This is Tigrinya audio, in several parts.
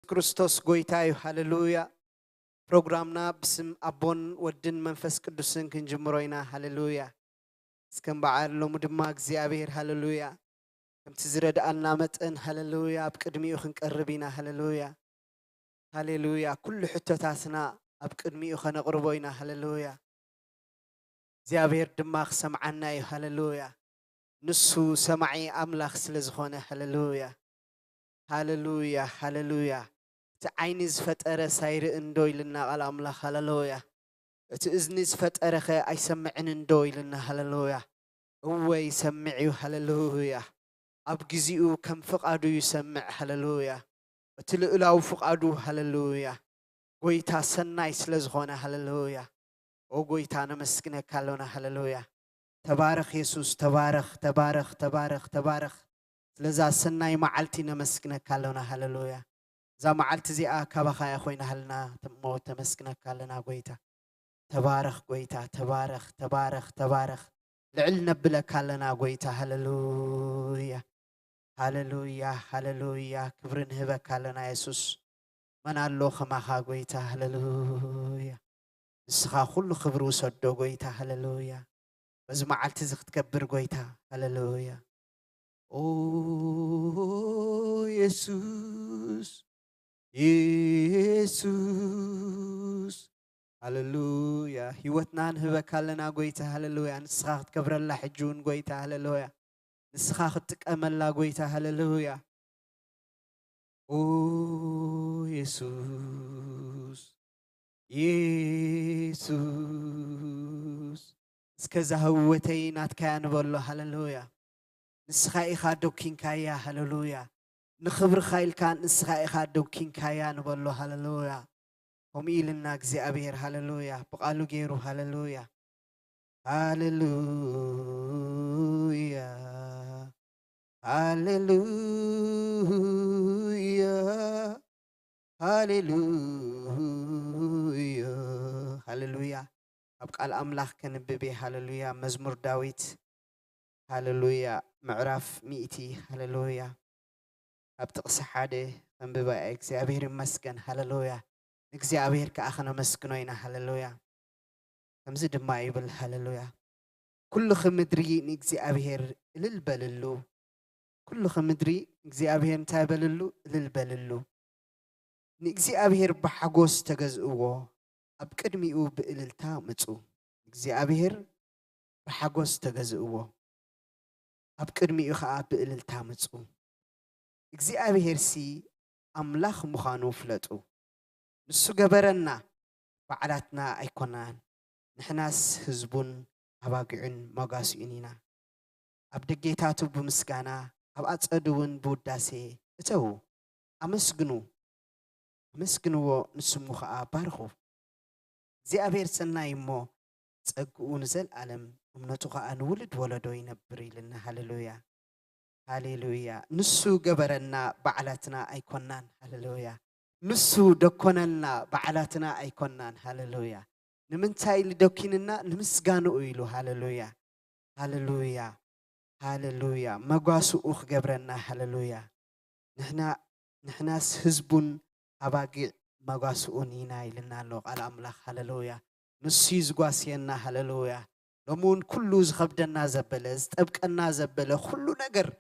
ክርስቶስ ጎይታዩ ሃሌሉያ ፕሮግራምና ብስም አቦን ወድን መንፈስ ቅዱስን ክንጅምሮይና ሃሌሉያ እስከም በዓሎም ድማ እግዚአብሔር ሃሌሉያ ከምቲ ዝረዳአና መጠን ሃሌሉያ አብቅድሚኡ ክንቀርቢና ሃሌሉያ ሃሌሉያ ኩሉ ሕቶታትና አብቅድሚኡ ከነቅርቦይና ሃሌሉያ እግዚአብሔር ድማ ክሰምዓና እዩ ሃሌሉያ ንሱ ሰማዒ አምላኽ ስለዝኾነ ሃሌሉያ ሃሌሉያ ሃሌሉያ تعيني زفترة سير اندوي لنا على أملاك هاللويا تأذني زفترة خي يسمعن اندوي لنا هاللويا هو يسمعي هاللويا أبجزيو كم فقادو يسمع هاللويا وتلقلاو فقادو هاللويا قويتا سناي سلزغونا هاللويا وقويتا نمسكنا كالونا هاللويا تبارك يسوس تبارك تبارك تبارك تبارك لذا سناي معلتي نمسكنا كالونا هاللويا زمعلت زيا كبخا يا خوينا هلنا تموت تمسكنك لنا قويتا تبارك قويتا تبارك تبارك تبارك لعلنا بلك لنا قويتا هللويا هللويا هللويا كبرن هبك لنا يسوس من الله خما قويتا هللويا السخا كل خبر وسدو قويتا هللويا وزمعلت زخت كبر قويتا هللويا أوه يسوس يسوس هللويا هيوتنا نهبك لنا قويتا هللويا نسخاخت كبر الله حجون قويتا هللويا نسخاخت تكأمل لا قويتا هللويا أوه يسوس يسوس اسكزا هوتين اتكان بولو هللويا نسخاي خادو كينكايا هللويا نخبر خايل كان نسخاي خادو كينكايا نبولو هللويا هم إلنا እግዚአብሔር هللويا بقالو غيرو هللويا هللويا هللويا هللويا هللويا أبقال أملاك كنببي هللويا مزمور داويت هللويا معرف مئتي هللويا أبتقص حاده أنببا እግዚአብሔር مسكن هللويا እግዚአብሔር كأخنا مسكنوينا هللويا كمزد ما يبل هللويا كل خمدري እግዚአብሔር للبللو كل خمدري እግዚአብሔር تابللو للبللو እግዚአብሔር بحقوس تجزؤو أبقدميو بإللتا مصو እግዚአብሔር بحقوس تجزؤو أبقدميو خا بإللتا مصو እግዚአብሔር سي أملاخ مخانو فلتو نسو جبرنا بعلاتنا أيقونان نحناس حزبون أباقعن مقاسينينا أبدقيتاتو بمسكانا أبقاتقدون بوداسي اتو أمسكنو نسمو خا بارخو እግዚአብሔር ሰናይ እሞ ጸግኡ ንዘል ዓለም እምነቱ ኸኣ ንውልድ ወለዶ ይነብር ኢልና ሃሌሉያ ሃሌሉያ ንሱ ገበረና በዓላትና ኣይኮናን ሃሌሉያ ንሱ ደኮነልና በዓላትና ኣይኮናን ሃሌሉያ ንምንታይ ልደኪንና ንምስጋንኡ ኢሉ ሃሌሉያ ሃሌሉያ ሃሌሉያ መጓስኡ ክገብረና ሃሌሉያ ንሕናስ ህዝቡን ኣባጊዕ مغاسون هنا إلنا لو على أملاك هللويا نسيز غاسينا هللويا لمون كله زخبدنا زبلز تبقنا زبله كله نجر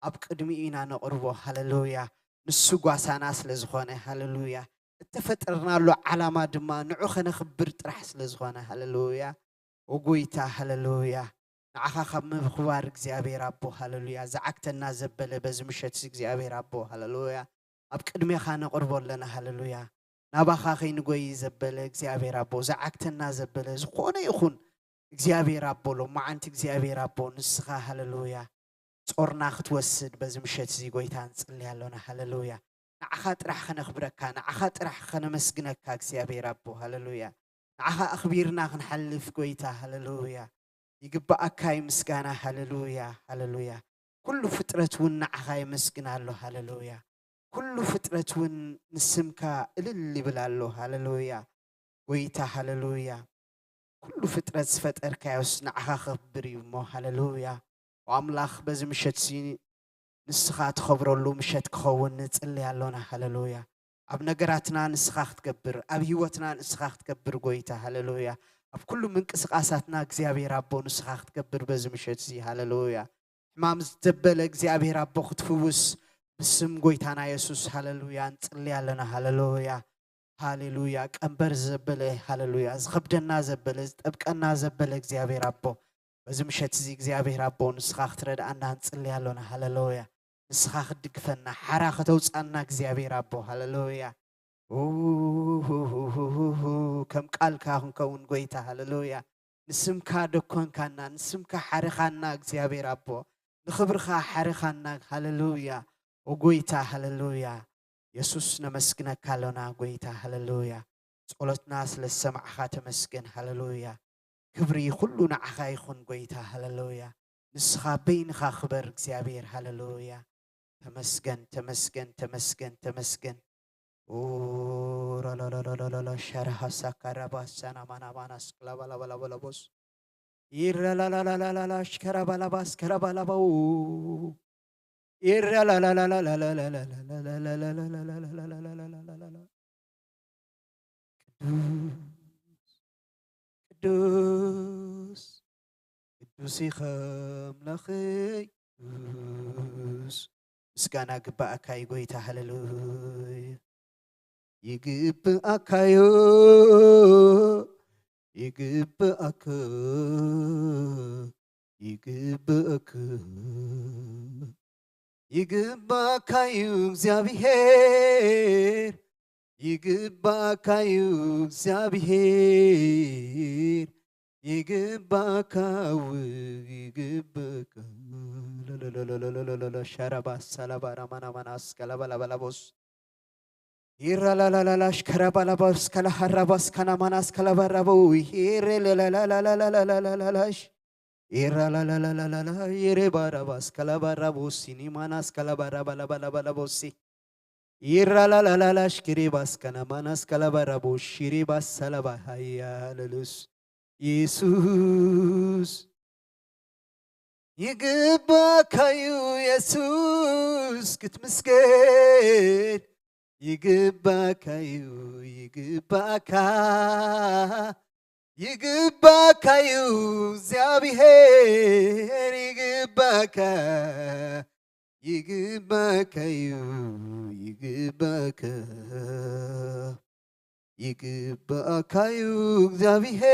أبقدمينا نقربه هللويا نسو غاسانا سلزخونه هللويا اتفترنا له علامة دما نعوخنا خبر ترح سلزخونه هللويا وقويتا هللويا نعخا خم بخوار እግዚአብሔር አቦ هللويا زعقتنا زبله بزمشت እግዚአብሔር አቦ هللويا أبقدميخا نقربه لنا هللويا نباخا خين قوي زبله እግዚአብሔር አቦ زعقتنا زبله زخونه يخون እግዚአብሔር አቦ لو ما انت እግዚአብሔር አቦ نسخا هللويا صورنا ክትወስድ በዝምሸት ዚ ጎይታን ጽልያለና هللويا نعخا ጥራሕ خنخبرካ نعخا ጥራሕ خنመስግነካ እግዚአብሔር አቦ هللويا نعخا اخبيرنا خنحلف ጎይታ هللويا يقبأك مسكانا هللويا هللويا كل فترة ونعخا يمسكنا هللويا كل فترة نسمك اللي بلالو هللويا ويتا هللويا كل فترة فترك يسنع خبري مو هللويا وأملاخ بزمشت سين نسخات خبر له مشت كون نتقلي علونا هللويا ኣብ ነገራትና ንስኻ ክትገብር ኣብ ህይወትና ንስኻ ክትገብር ጎይታ ሃሌሉያ ኣብ ኩሉ ምንቅስቃሳትና እግዚአብሔር ኣቦ ንስኻ ክትገብር በዚ ምሸት እዚ ሃሌሉያ ሕማም ዘበለ እግዚአብሔር ኣቦ ክትፍውስ ብስም ጎይታና ኢየሱስ ሃሌሉያ እንጽልይ ኣለና ሃሌሉያ ሃሌሉያ ቀንበር ዘበለ ሃሌሉያ ዝኸብደና ዘበለ ዝጠብቀና ዘበለ እግዚአብሔር ኣቦ በዚ ምሸት እዚ እግዚአብሔር ኣቦ ንስኻ ክትረዳእና እንጽልይ ኣለና ሃሌሉያ ንስኻ ክትድግፈና ሓራ ከተውፃና እግዚአብሔር ኣቦ ሃሌሉያ ከም ቃልካ ክንከውን ጎይታ ሃሌሉያ ንስምካ ደኮንካና ንስምካ ሓሪኻና እግዚአብሔር ኣቦ ንኽብርኻ ሓሪኻና ሃሌሉያ ጎይታ ሃሌሉያ ኢየሱስ ነመስግነካ ኣለና ጎይታ ሃሌሉያ ጸሎትና ስለሰማዕኻ ተመስገን ሃሌሉያ ክብሪ ኩሉ ንዓኻ ይኹን ጎይታ ሃሌሉያ ንስኻ በይንኻ ክበር እግዚአብሔር ሃሌሉያ ተመስገን ተመስገን ተመስገን ተመስገን ላ ሸረሃ ሳካራባሳና ማናማናስ ክላባላባላባላቦስ ይረላላላላላ ሽከራባላባስ ከራባላባው ቅዱስ ቅዱስ ይኸምለኸይ ቅዱስ ምስጋና ግባእካይ ጎይታ ሃሌሉያ ይግባእካዮ ይግባእካ ይግባእካ ይግባእካዩ እግዚአብሔር ይግባእካዩ እግዚአብሔር ይግባእካው ይግባእካ ሸረባስ ሰለባራማናማናስ ከለበለበለቦስ ይራላላላላሽ ከረባላባስ ከለሐራባስ ከናማናስ ከለበረበው ይሬላላላላላላላላሽ ይራላላላላላ ይሬባራባስ ከለበረቦስ ሲኒማናስ ከለበረበለበለቦስ ይራላላላላሽ ክሪባስ ከናማናስ ከለበረቦስ ሽሪባስ ሰለባ ሃያለሉስ ኢየሱስ ይግባእካዩ ኢየሱስ ክትመስገን ይግባእካዩ ይግባእካ ይግባእካዩ እግዚአብሔር ይግባእካ ይግባእካዩ ይግባእካ ይግባእካዩ እግዚአብሔር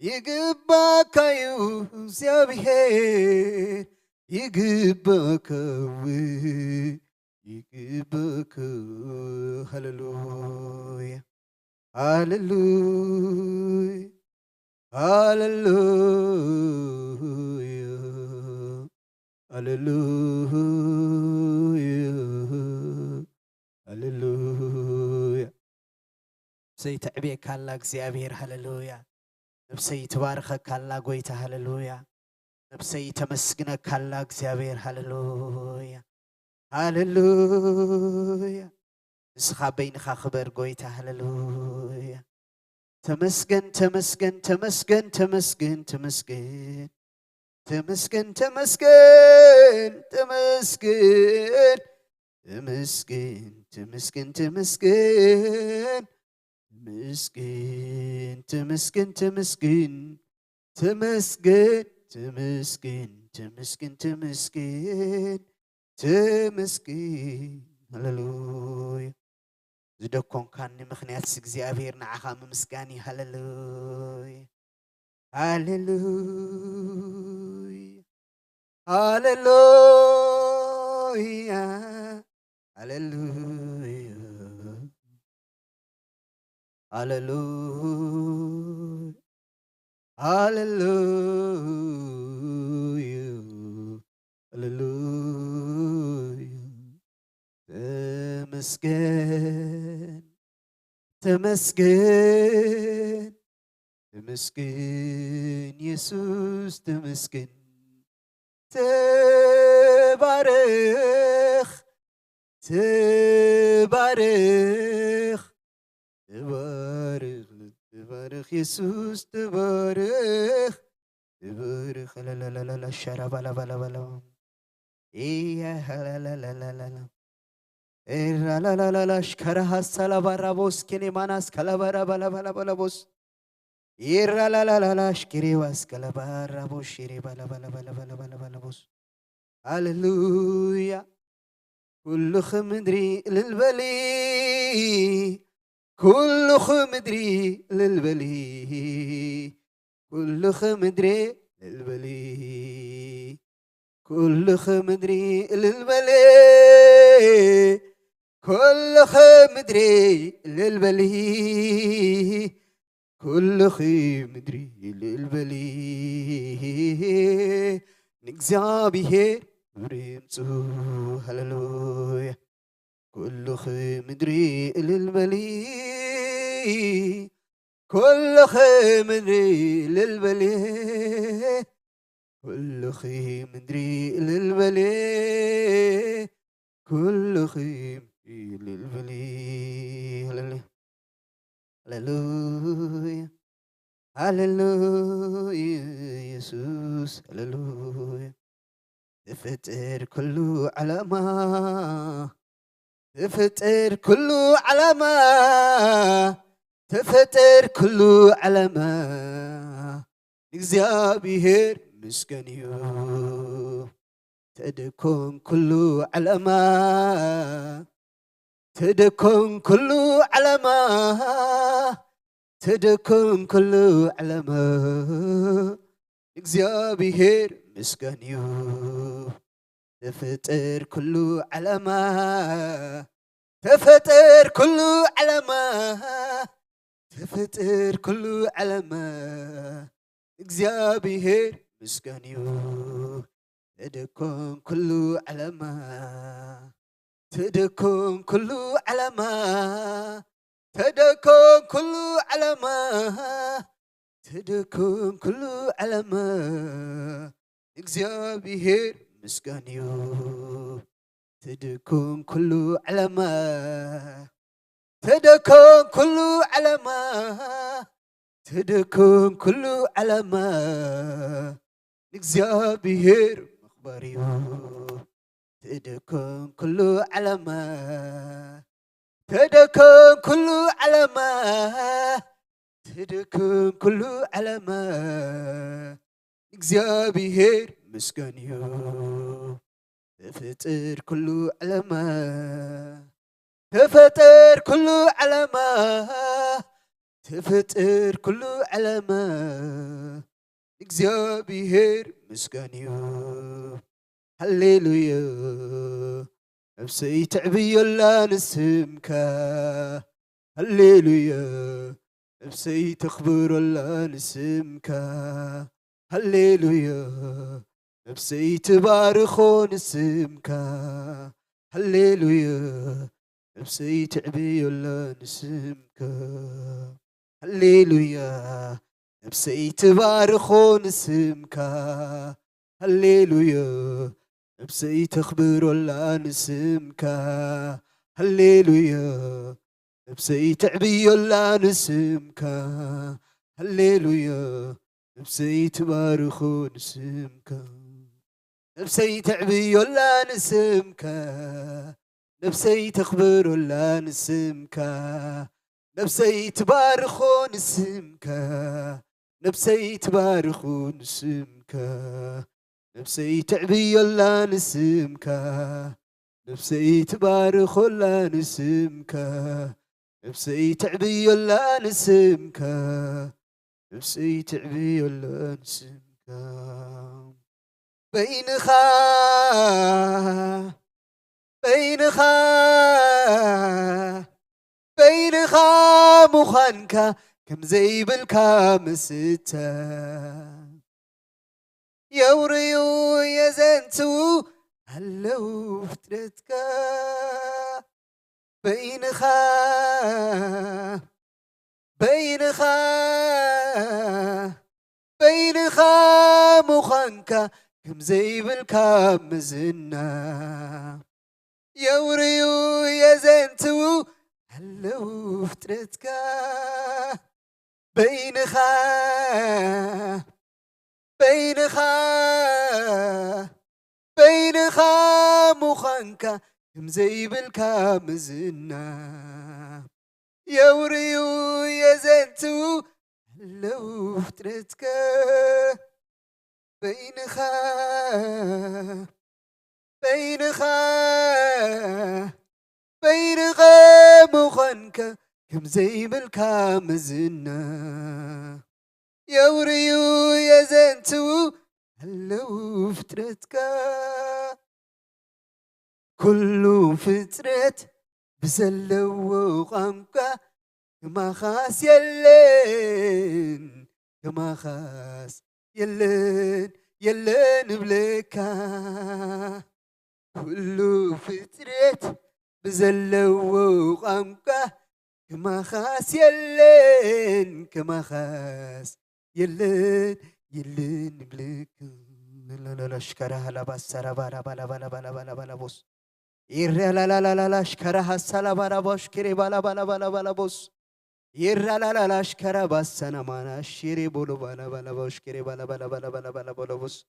ይግባእካዩ እግዚአብሔር ይግባእካው ይግባእካ ሃሌሉያ ሃሌሉያ ሃሌሉያ ሃሌሉያ ሃሌሉያ ነፍሰይ ተዕብየካላ እግዚአብሔር ሃሌሉያ ነፍሰይ ትባርከካላ ጎይታ ሃሌሉያ ነፍሰይ ተመስግነካላ እግዚአብሔር ሃሌሉያ ሃሌሉያ ንስኻ በይንኻ ክበር ጎይታ ሃሌሉያ ተመስገን ተመስገን ተመስገን ተመስገን ተመስገን ተመስገን ተመስገን ተመስገን ተመስገን ተመስገን ተመስገን ተመስገን ተመስገን ተመስገን ተመስገን ተመስገን ተመስገን ተመስገን ሃሌሉያ ዝደኮንካኒ ምክንያት እግዚአብሔር ንዓኻ ምምስጋኒ ሃሌሉያ ሃሌሉያ ሃሌሉያ ሃሌሉያ ሃሌሉያ ሃሌሉያ ሃሌሉያ ተመስገን ተመስገን ተመስገን ኢየሱስ ተመስገን ተባረክ ተባረክ تبارك تبارك يسوع تبارك تبارك لا لا لا لا الشراب لا بلا بلا إيه لا لا لا لا لا إيرا لا لا لا لا شكرها السلابارا بوس كني ماناس كلابارا بلا بلا بلا بوس إيرا لا لا لا لا شكري واس كلابارا بوس شيري بلا بلا بلا بلا بلا بلا بوس هللويا كل خمدري للبلي كل خمدري للبلي كل خمدري للبلي كل خمدري للبلي كل خمدري للبلي كل خمدري للبلي نكزابيهر بريمسو هللويا كل خمدري للبلي كل خمدري للبلي كل خمدري للبلي كل خمدري للبلي هللويا هللويا يسوس هللويا تفتر كله علامة تفتر كله علامة تفتر كله علامة እግዚአብሔር ምስገን እዩ ተደኮን ኩሉ ዓለማ ተደኮን ኩሉ ዓለማ ተደኮን ኩሉ ዓለማ እግዚአብሔር ምስገን እዩ ተፈጠር ኩሉ ዓለማ ተፈጠር ኩሉ ዓለማ تفتر كل علما እግዚአብሔር ምስጋን እዩ ተደኮን ኩሉ ዓለማ ተደኮን ኩሉ ዓለማ ተደኮን ኩሉ ዓለማ ተደኮን ኩሉ ዓለማ እግዚአብሔር ምስጋን እዩ ተደኮን ኩሉ ዓለማ تدكون كل علما تدكون كل علما እግዚአብሔር مخبريو تدكون كل علما تدكون كل علما تدكون كل علما እግዚአብሔር ምስጋን እዩ ተፈጥር كل علما تفتر كل علما تفتر كل علما እግዚአብሔር ምስጋን እዩ ሃሌሉያ ነፍሰይ ትዕብየላ ንስምካ ሃሌሉያ ነፍሰይ ተኽብረላ ንስምካ ሃሌሉያ ነፍሰይ ትባርኾ ንስምካ ሃሌሉያ نفسي تعبي ولا نسمك هللويا نفسي تبارخو نسمك هللويا نفسي تخبر ولا نسمك هللويا نفسي تعبي ولا نسمك هللويا نفسي تبارخو نسمك نفسي تعبي ولا نسمك نفسي تخبر ولا نسمك نفسي تبارخو نسمك نفسي تبارخو نسمك نفسي تعبي ولا نسمك نفسي تبارخو ولا نسمك نفسي تعبي ولا نسمك نفسي تعبي ولا نسمك بينخا بينخا مخانك كم زي بالكامستا يوريو يزنتو هلو فترتك بينخا مخانك كم زي بالكامزنا يوريو يزنتو هلو فترتك بينخا مخانك كمزيبل كامزنا يوريو يزنتو لو فترتك بينخا مخنك كمزيبل كامزنا يوريو يزنتو لو فترتك كله فترت بزلو قامك كما خاس يلين كما خاس يلين بلكا كله فترت بزلو قامك كما خاس يلين كما خاس يلين بلكا لا لا لا شكرها لا بس بلا بلا بلا بلا بلا بلا بوس يرى لا لا لا لا شكرها سلا بلا بوش كري بلا بلا بلا بلا بوس يرى لا لا لا شكرها بس أنا ما نشيري بولو بلا بلا بوش كري بلا بلا بلا بلا بلا بلا بوس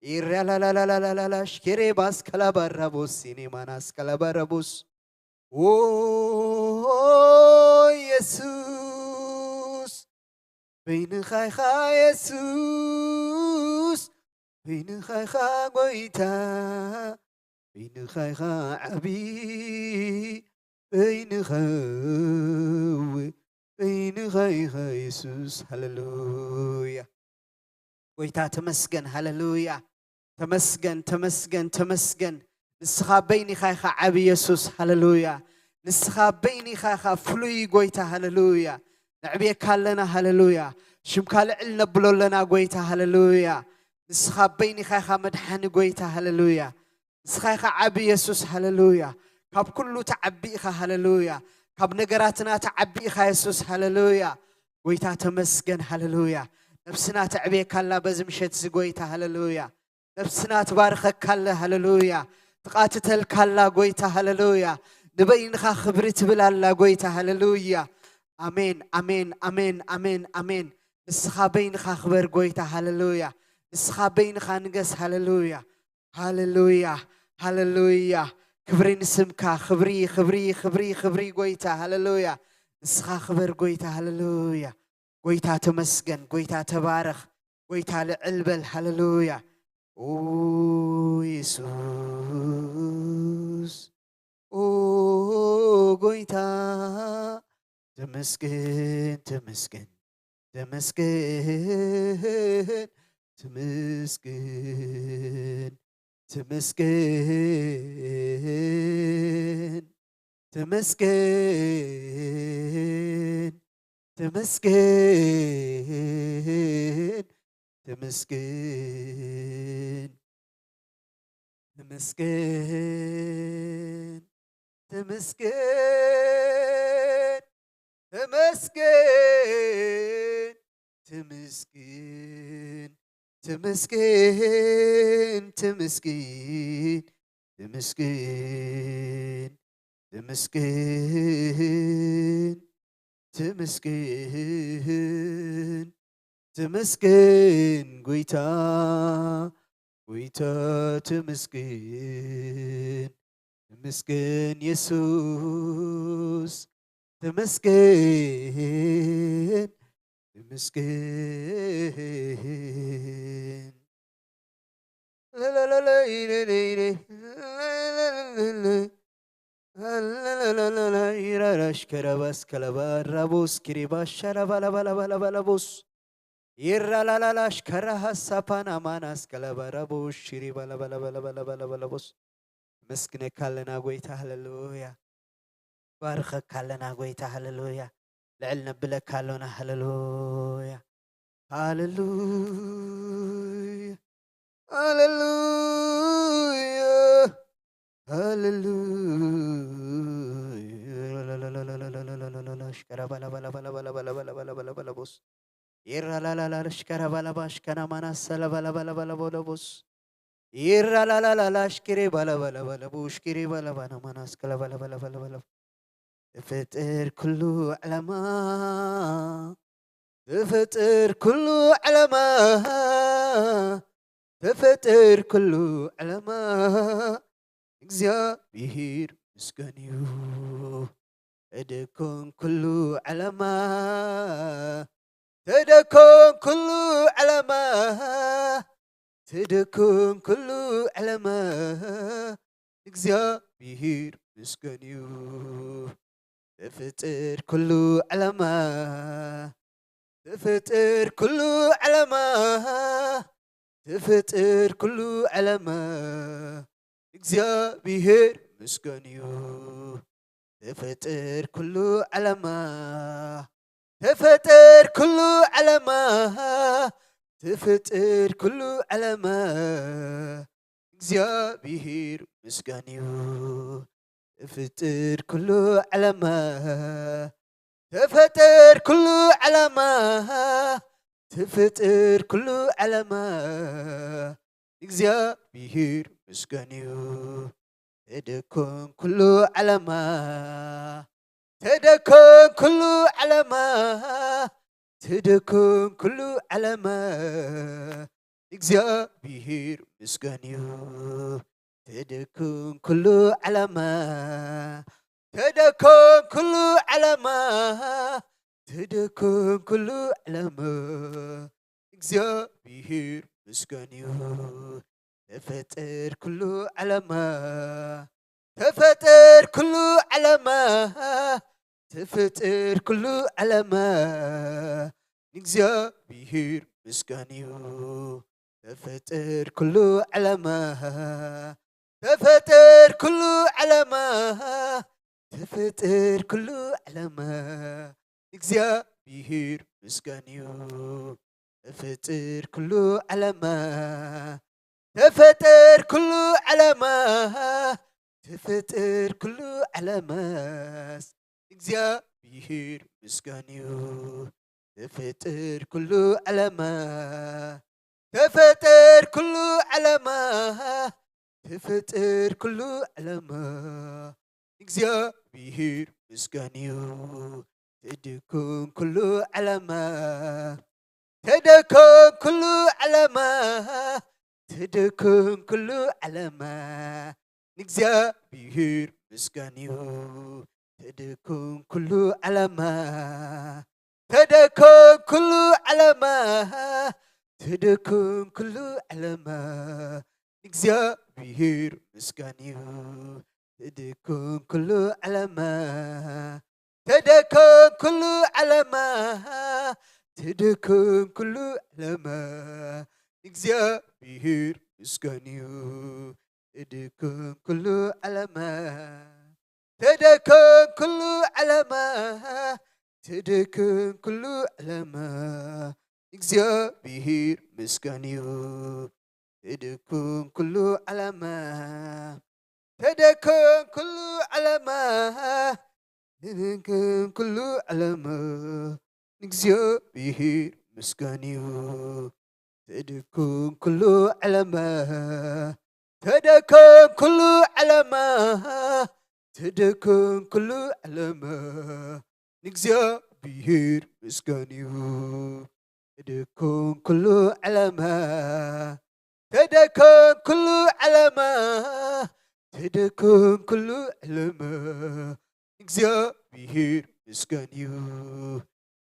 يرى لا لا لا لا لا لا شكري بس كلا برا بوس سيني ما ناس كلا برا بوس أوه يسوس بين خاي خاي يسوس بين خاي خاي قويتا بين خاي خاي عبي بين خاي يسوس هللويا قويتا تمسكن هللويا تمسكن نسخا بين خاي خاي عبي يسوس هللويا نسخا بين خاي خاي فلوي قويتا هللويا نعبي كالنا هللويا شمكال علنا بلو لنا قويتا هللويا نسخا بيني خايخا مدحاني قويتا هللويا نسخايخا عبي يسوس هللويا كاب كله تعبيخا هللويا كاب نقراتنا تعبيخا يسوس هللويا قويتا تمسكن هللويا نفسنا تعبيك الله بزمشت زقويتا هللويا نفسنا تبارخك كالله هللويا تقاتتل كالله قويتا هللويا نبينخا خبرت بالله قويتا هللويا آمين آمين آمين آمين آمين نسخا بينخا خبر قويتا هللويا نسخا بينخا نقس هللويا هللويا هللويا كبري نسمكا خبري قويتا هللويا نسخا خبر قويتا هللويا قويتا تمسكن قويتا تبارخ قويتا لعلبل هللويا او يسوس او قويتا تمسكن تمسكن تمسكن تمسكن تمسكن تمسكن تمسكن تمسكن تمسكن تمسكن تمسكن تمسكن تمسكن تمسكن تمسكن تمسكن تمسكن تمسكن قويتا قويتا تمسكن تمسكن يسوس تمسكن تمسكن لا لا لا لا لا لا لا لا لا اشكر بس كلبا ربوس كريبا شرب لا بلا بلا بلا بوس يرا لا لا لا اشكرها سبانا ماناس كلبا ربوس شريبا لا بلا بلا بلا بلا بلا بوس مسكنه كلنا قويتا هللويا بارخ كلنا قويتا هللويا لعلنا بلا كلنا هللويا هللويا هللويا هللويا لا لا لا لا لا لا لا لا لا لا اشكر بلا بلا بلا بلا بلا بلا بلا بلا بلا بوس يرا لا لا لا اشكر بلا باش كنا مناس لا بلا بلا بلا بلا بوس يرا لا لا لا اشكري بلا بلا بلا بوش كري بلا بلا مناس كلا بلا بلا بلا بلا فطر كله علما فطر كله علما فطر كله علما እግዚአብሔር ምስጋን እዩ ተደኮን ኩሉ ዓላማ تدكون كل علما تدكون كل علما እግዚአብሔር ምስጋን እዩ تفطر كل علما تفطر كل علما تفطر كل علما እግዚአብሔር ምስጋን እዩ تفطر كل علما تفطر كل علما تفطر كل علما እግዚአብሔር ምስጋን እዩ تفطر كل علما تفطر كل علما تفطر كل علما እግዚአብሔር ምስጋን እዩ تدكون كل علما تدكون كل علما تدكون كل علما እግዚአብሔር ምስጋን እዩ تدكون كل علما تدكون كل علما تدكون كل علما እግዚአብሔር ምስጋን እዩ تفطر كل علما تفطر كل علما تفطر كل علما እግዚአብሔር ምስጋን እዩ تفطر كل علما تفطر كل علما تفطر كل علما እግዚአብሔር ምስጋን እዩ تفطر كل علما تفطر كل علما تفطر كل علما እግዚአብሔር ምስጋን እዩ تفطر كل علما تفطر كل علما تفطر كل علما እግዚአብሔር ምስጋን እዩ تدكون كل علما تدكون كل علما تدكون كل علما እግዚአብሔር ምስጋን እዩ تدكون كل علما تدكون كل علما تدكون كل علما እግዚአብሔር ምስጋን እዩ تدكون كل علما تدكون كل علما تدكون كل علما እግዚአብሔር ምስጋን እዩ تدكون كل علما تدكون كل علما تدكون كل علما እግዚአብሔር ምስጋን እዩ تدكون كل علما تدكون كل علما تدكون كل علما እግዚአብሔር ምስጋን እዩ تدكون كل علما تدكون كل علما تدكون كل علما እግዚአብሔር ምስጋን እዩ تدكون كل علما تدكون كل علما تدكون كل علما እግዚአብሔር ምስጋን እዩ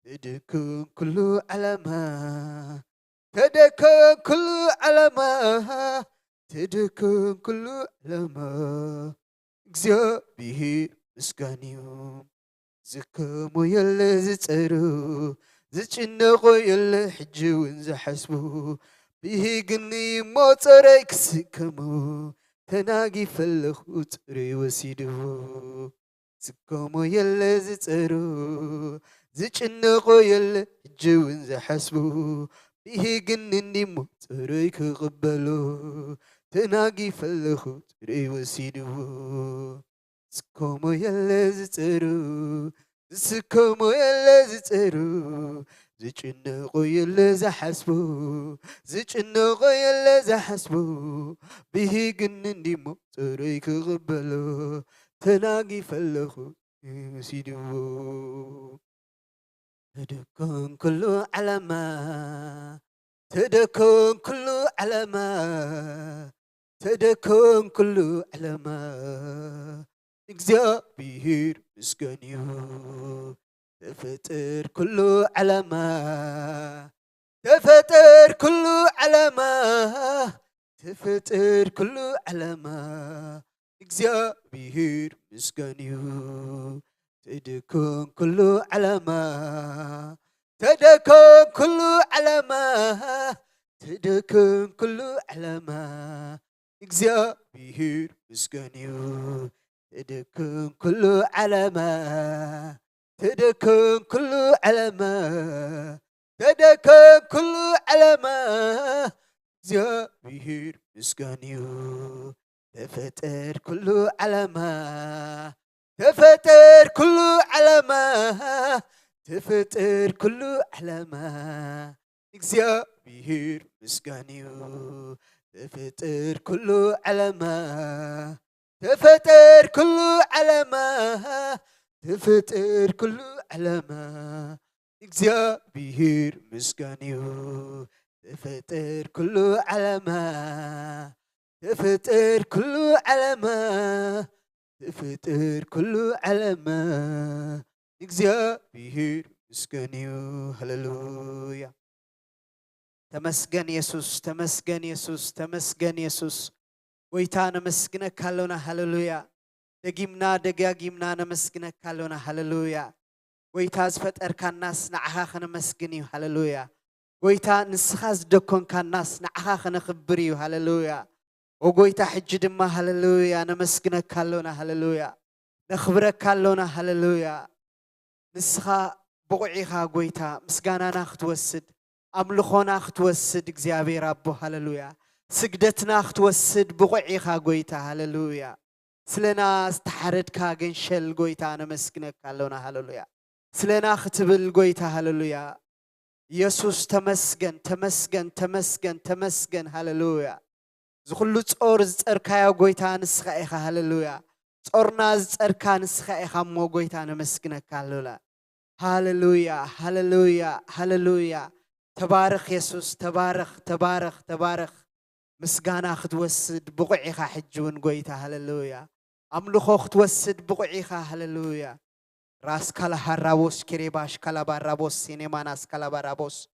تدكون كل علما تدكون كل علما تدكون كل علما እግዚአብሔር ምስጋን እዩ ዝከሙ የለ ዝፀሩ ዝጭነቆ የለ ሕጂ እውን ዝሓስቡ ብሂግኒ እሞ ፀረይ ክስከሙ ተናጊፈለኹ ፅረይ ወሲድዎ ዝከሙ የለ ዝፀሩ ዝጭነቆ የለ ሕጂ እውን ዝሓስቡ ብሂግኒ እሞ ፀረይ ክቕበሎ ተናጊፈለኹ ፅረይ ወሲድዎ ዝከሙ የለ ዝፀሩ ዝስከሙ የለ ዝፀሩ ዝጭነቆ የለ ዝሓስቡ ዝጭነቆ የለ ዝሓስቡ ብሂግኒ እሞ ፀረይ ክቕበሎ ተናጊፈለኹ ወሲድዎ تدكون كل علما تدكون كل علما تدكن كل علما እግዚአብሔር ምስገን تفطر كل علما تفطر كل علما تفطر كل علما እግዚአብሔር ምስገን تدكن كل علما تدكن كل علما تدكن كل علما እግዚአብሔር ምስገን تدكن كل علما تدكن كل علما تدكن كل علما እግዚአብሔር ምስገን تفطر كل علما تفطر كل علما تفطر كل علما እግዚአብሔር ምስገን تفطر كل علما تفطر كل علما تفطر كل علما እግዚአብሔር ምስገን تفطر كل علما تفطر كل علما تفطر كل علما እግዚአብሔር ምስገን هللويا ተመስገን ኢየሱስ ተመስገን ኢየሱስ ተመስገን ኢየሱስ ጎይታ ነመስግነካ አለና ሃሌሉያ ደጊምና ደጋጊምና ነመስግነካ አለና ሃሌሉያ ጎይታ ዝፈጠርካናስ ንዓኻ ከነመስግን እዩ ሃሌሉያ ጎይታ ንስኻ ዝደኮንካናስ ንዓኻ ከነኽብር እዩ ሃሌሉያ ወጎይታ ሕጂ ድማ ሃሌሉያ ነመስግነካ አለና ሃሌሉያ ነኽብረካ አለና ሃሌሉያ ንስኻ ብቑዒኻ ጎይታ ምስጋናና ክትወስድ أملخونا ختوسد እግዚአብሔር አቦ ሃሌሉያ ስግደትና ختوسد بقعيኻ ጎይታ ሃሌሉያ ስለና ዝተሐረድካ ገንሸል ጎይታ ነመስግነካ አለና ሃሌሉያ ስለና ክትብል ጎይታ ሃሌሉያ ኢየሱስ ተመስገን ተመስገን ተመስገን ተመስገን ሃሌሉያ ዝኹሉ ጾር ዝጸርካያ ጎይታ ንስኻ ኢኻ ሃሌሉያ ጾርና ዝጸርካ ንስኻ ኢኻ ሞ ጎይታ ነመስግነካ አለና ሃሌሉያ ሃሌሉያ ሃሌሉያ تبارك يسوس تبارك تبارك تبارك مسجانا ختوسد بقعيها حجون قويتا هللويا أملخو ختوسد بقعيها هللويا راس كلا هرابوس كريباش كلا بارابوس سينما ناس كلا بارابوس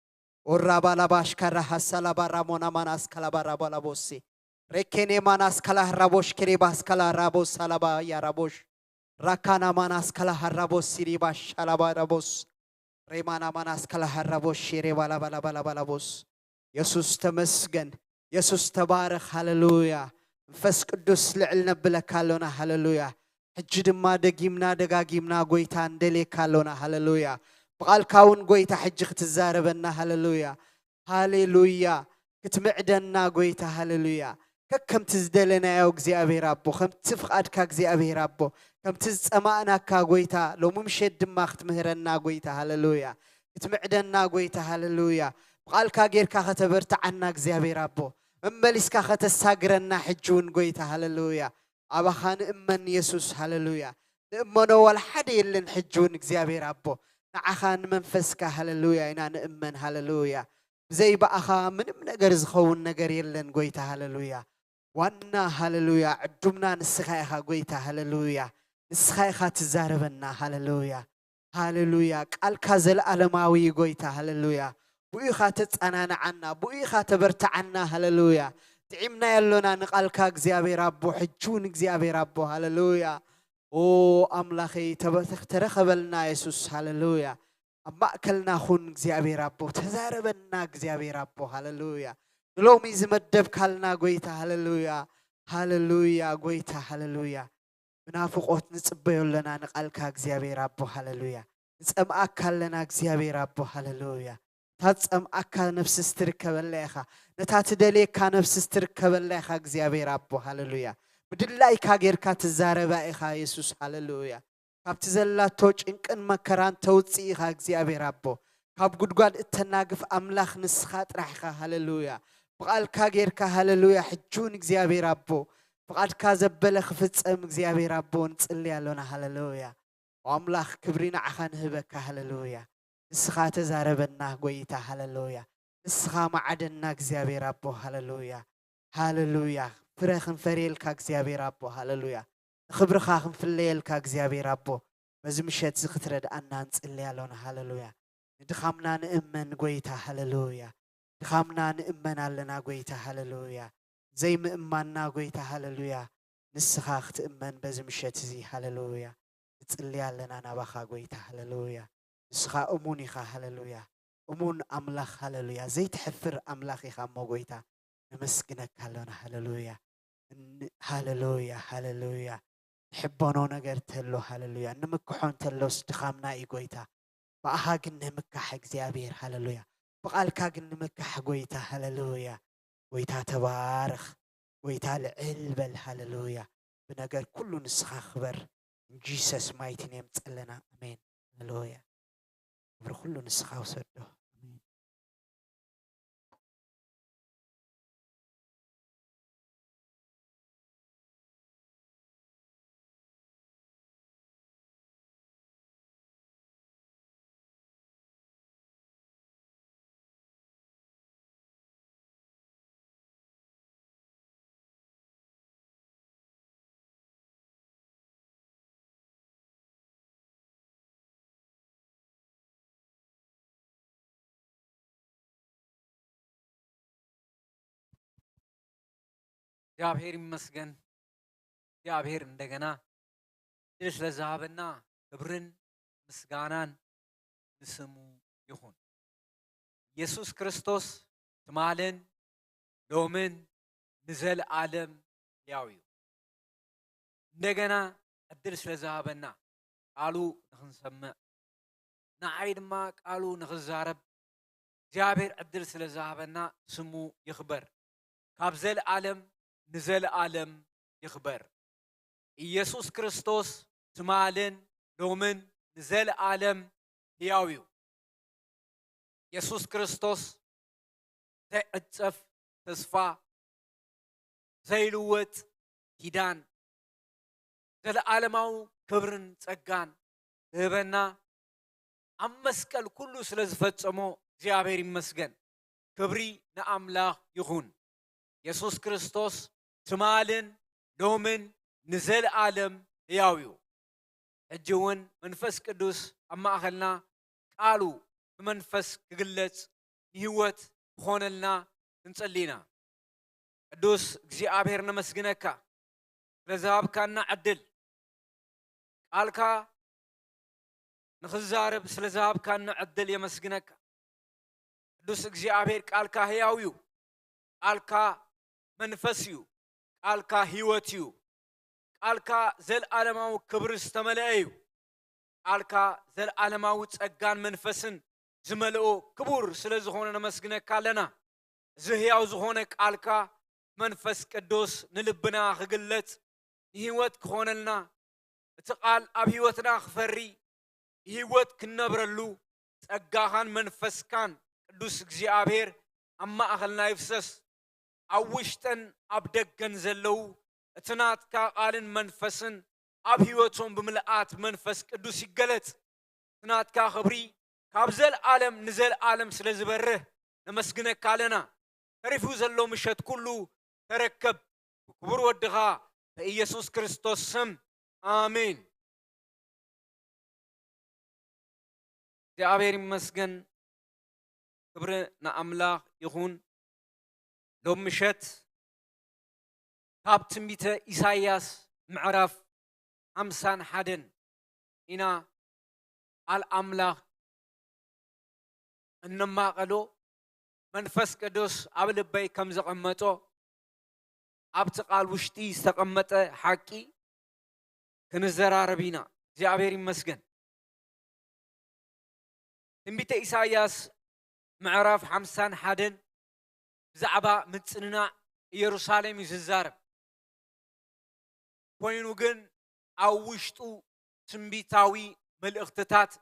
ورابا لباش كرها سلا بارامونا ماناس كلا بارابا لبوسي ركيني ماناس كلا هرابوش كريباس كلا رابوس سلابا يا رابوش راكانا ماناس كلا هرابوس سيريباش سلا بارابوس ريمانا ماناس كلا هربوش شيري بالا بالا بالا بالا بوس يسوس تمسجن يسوس تبارك هللويا فس قدوس لعلنا بلا كالونا هللويا حجد ما دقيمنا دقاقيمنا قويتان دلي كالونا هللويا بقال كاون قويتا حجخ تزاربنا هللويا هللويا كتمعدنا قويتا هللويا كم تزدلنا يا እግዚአብሔር አቦ كم تفقدك እግዚአብሔር አቦ كم تزمعنا كاغويتا لو ممشي دماغ تمهرنا غويتا هللويا تمعدنا غويتا هللويا بقال كاغير كختبرت عنا እግዚአብሔር አቦ ممليس كختساغرنا حجون غويتا هللويا ابخان امن يسوس هللويا نمنو ولا حد يلن حجون እግዚአብሔር አቦ نعخان منفسك هللويا انا نامن هللويا زي باخا منم ነገር ዝኸውን ነገር የለን غويتا هللويا وانا هللويا عدمنا نسخايخا غويتا هللويا نسخايخا تزاربنا هللويا هللويا قالك زلالماوي غويتا هللويا بويخا تتصنانا عنا بويخا تبرت عنا هللويا تعمنا يلونا نقالك እግዚአብሔር አቦ حجون እግዚአብሔር አቦ هللويا او املاخي ترخبلنا يسوس هللويا أماكلنا خون እግዚአብሔር አቦ تزاربنا እግዚአብሔር አቦ هللويا لومي زمدب كالنا غويتا هللويا هللويا غويتا هللويا منافقوت نصبيو لنا نقالك እግዚአብሔር አቦ هللويا نصمعك كالنا እግዚአብሔር አቦ هللويا تصمعك نفس استركبليخا نتاتدليكا نفس استركبليخا እግዚአብሔር አቦ هللويا بدلايك غيركا تزاربايخا يسوس هللويا كابت زلاتو ጭንቅን መከራን ተውጽኢኻ እግዚአብሔር አቦ ካብ ጉድጓድ እተናግፍ አምላኽ ንስኻ ጥራሕኻ هللويا بقالك غيرك هللويا حجون እግዚአብሔር አቦ بقالك زبل خفصم እግዚአብሔር አቦ نصلي ያለና هللويا واملاخ كبرنا عخان هبك هللويا ንስኻ ተዛረበና ጎይታ هللويا ንስኻ ማዕደና እግዚአብሔር አቦ هللويا هللويا فرخن فريل كاكزيابير أبو هاللويا خبر خاخن في الليل كاكزيابير أبو بزمشت زخترد أنانس اللي علون هاللويا دخمنا نأمن قويتا هاللويا دخمنا نأمن علنا قويتا هاللويا زي مأمنا قويتا هاللويا نسخاخ تأمن بزمشت زي هاللويا تسلي علنا نبخا قويتا هاللويا نسخا أموني خا هاللويا أمون أملاخ هاللويا زي تحفر أملاخي خا موقويتا نمسكنك هالونا هاللويا هاللويا هاللويا نحبونو نقر تلو هاللويا نمكحون تلو استخامنا إيقويتا بأهاق نمكح اكزيابير هاللويا بقال كاق نمكح قويتا هاللويا قويتا تبارخ قويتا العلبل هاللويا بنقر كله نسخا خبر جيسس مايتي نيم تسألنا أمين هاللويا خبر كله نسخا وسده أمين እግዚአብሔር ይመስገን እግዚአብሔር እንደገና ድል ስለዛበና ክብርን ምስጋናን ለስሙ ይሁን ኢየሱስ ክርስቶስ ትማልን ሎምን ንዘለዓለም ያው እንደገና እድል ስለዛበና ቃሉ ንኽንሰምዕ ንዓይ ድማ ቃሉ ንኽዛረብ እግዚአብሔር እድል ስለዛበና ስሙ ይኽበር ካብ ዘለዓለም ንዘለዓለም ይኽበር ኢየሱስ ክርስቶስ ትማልን ሎምን ንዘለዓለም ሕያው እዩ ኢየሱስ ክርስቶስ ዘይዕፀፍ ተስፋ ዘይልወጥ ኪዳን ዘለዓለማዊ ክብርን ጸጋን ዝህበና ኣብ መስቀል ኩሉ ስለ ዝፈጸሞ እግዚአብሔር ይመስገን ክብሪ ንኣምላኽ ይኹን ኢየሱስ ክርስቶስ ትማልን ሎምን ንዘለዓለም ሕያው እዩ ሕጂ እውን መንፈስ ቅዱስ ኣብ ማእኸልና ቃሉ ብመንፈስ ክግለጽ ንህይወት ክኾነልና ክንጸሊና ቅዱስ እግዚአብሔር ነመስግነካ ስለዝሃብካና ዕድል ቃልካ ንኽዛረብ ስለዝሃብካና ዕድል የመስግነካ ቅዱስ እግዚአብሔር ቃልካ ሕያው እዩ ቃልካ መንፈስ እዩ ቃልካ ህይወት እዩ ቃልካ ዘለዓለማዊ ክብሪ ዝተመልአ እዩ ቃልካ ዘለዓለማዊ ጸጋን መንፈስን ዝመልኦ ክቡር ስለ ዝኾነ ነመስግነካ ኣለና እዚ ሕያው ዝኾነ ቃልካ መንፈስ ቅዱስ ንልብና ክግለጽ ንህይወት ክኾነልና እቲ ቃል ኣብ ህይወትና ክፈሪ ህይወት ክነብረሉ ጸጋኻን መንፈስካን ቅዱስ እግዚአብሔር ኣብ ማእኸልና ይፍሰስ ኣብ ውሽጠን ኣብ ደገን ዘለው እቲ ናትካ ቃልን መንፈስን ኣብ ህይወቶም ብምልኣት መንፈስ ቅዱስ ይገለጽ እቲ ናትካ ክብሪ ካብ ዘለዓለም ንዘለዓለም ስለ ዝበርህ ነመስግነካ ኣለና ተሪፉ ዘሎ ምሸት ኩሉ ተረከብ ክቡር ወድኻ በኢየሱስ ክርስቶስ ስም ኣሜን እግዚአብሔር ይመስገን ክብሪ ንኣምላኽ ይኹን ሎም ምሸት ካብ ትንቢተ ኢሳይያስ ምዕራፍ 51 ኢና ቃል ኣምላኽ እነማቐሎ መንፈስ ቅዱስ ኣብ ልበይ ከም ዘቐመጦ ኣብቲ ቃል ውሽጢ ዝተቐመጠ ሓቂ ክንዘራረብ ኢና እግዚአብሔር ይመስገን ትንቢተ ኢሳይያስ ምዕራፍ 51 ብዛዕባ ምጽንናዕ ኢየሩሳሌም እዩ ዝዛረብ ኮይኑ ግን ኣብ ውሽጡ ትንቢታዊ መልእኽትታት